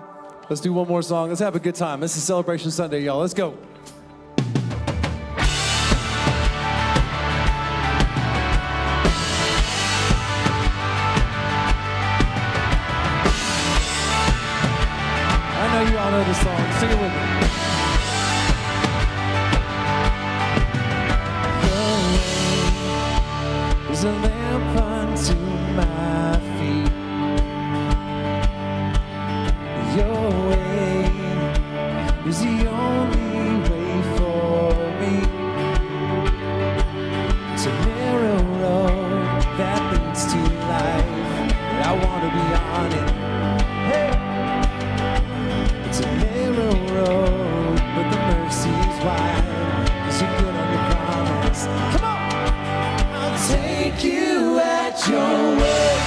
Let's do one more song. Let's have a good time. This is Celebration Sunday, y'all. Let's go. I know you all know this song. Sing it with me. There's a lamp unto my feet. Your way is the only way for me. It's a narrow road that leads to life, but I want to be on it. Hey, it's a narrow road, but the mercy's wide, 'cause you're good on your promise. Come on! I'll take you at your word.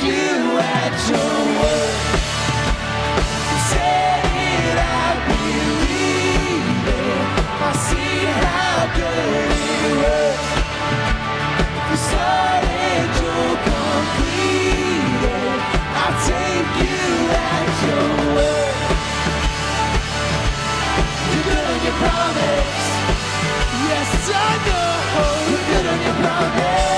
you at your word. You said it, I believe it. I see how good it was. You started, you'll complete it. I'll take you at your word. You're good on your promise. Yes, I know. You're good on your promise.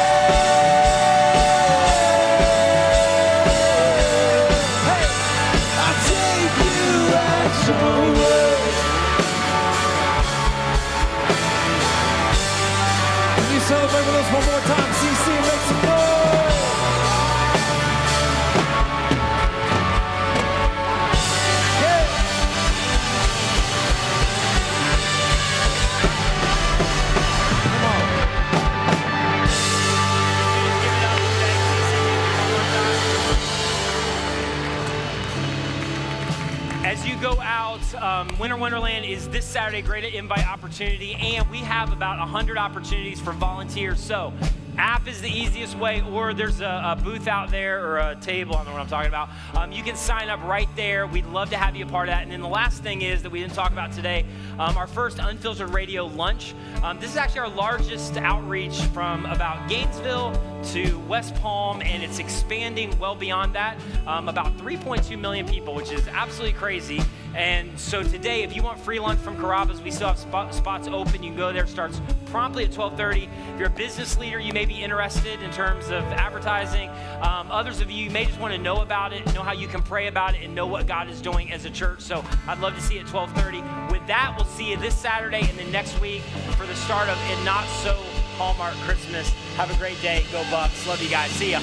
Can you celebrate with us one more time? CC, make some noise. As you go out, Winter Wonderland is this Saturday, great invite opportunity, and we have about 100 opportunities for volunteers. So app is the easiest way, or there's a booth out there or a table, I don't know what I'm talking about. You can sign up right there. We'd love to have you a part of that. And then the last thing is that we didn't talk about today, our first Unfiltered Radio lunch. This is actually our largest outreach from about Gainesville to West Palm, and it's expanding well beyond that. About 3.2 million people, which is absolutely crazy. And so today, if you want free lunch from Carrabba's, we still have spots open. You can go there. It starts promptly at 12:30. If you're a business leader, you may be interested in terms of advertising. Others of you may just want to know about it, know how you can pray about it, and know what God is doing as a church. So I'd love to see you at 12:30. With that, we'll see you this Saturday and then next week for the start of And Not So Hallmark Christmas. Have a great day. Go Bucks. Love you guys. See ya.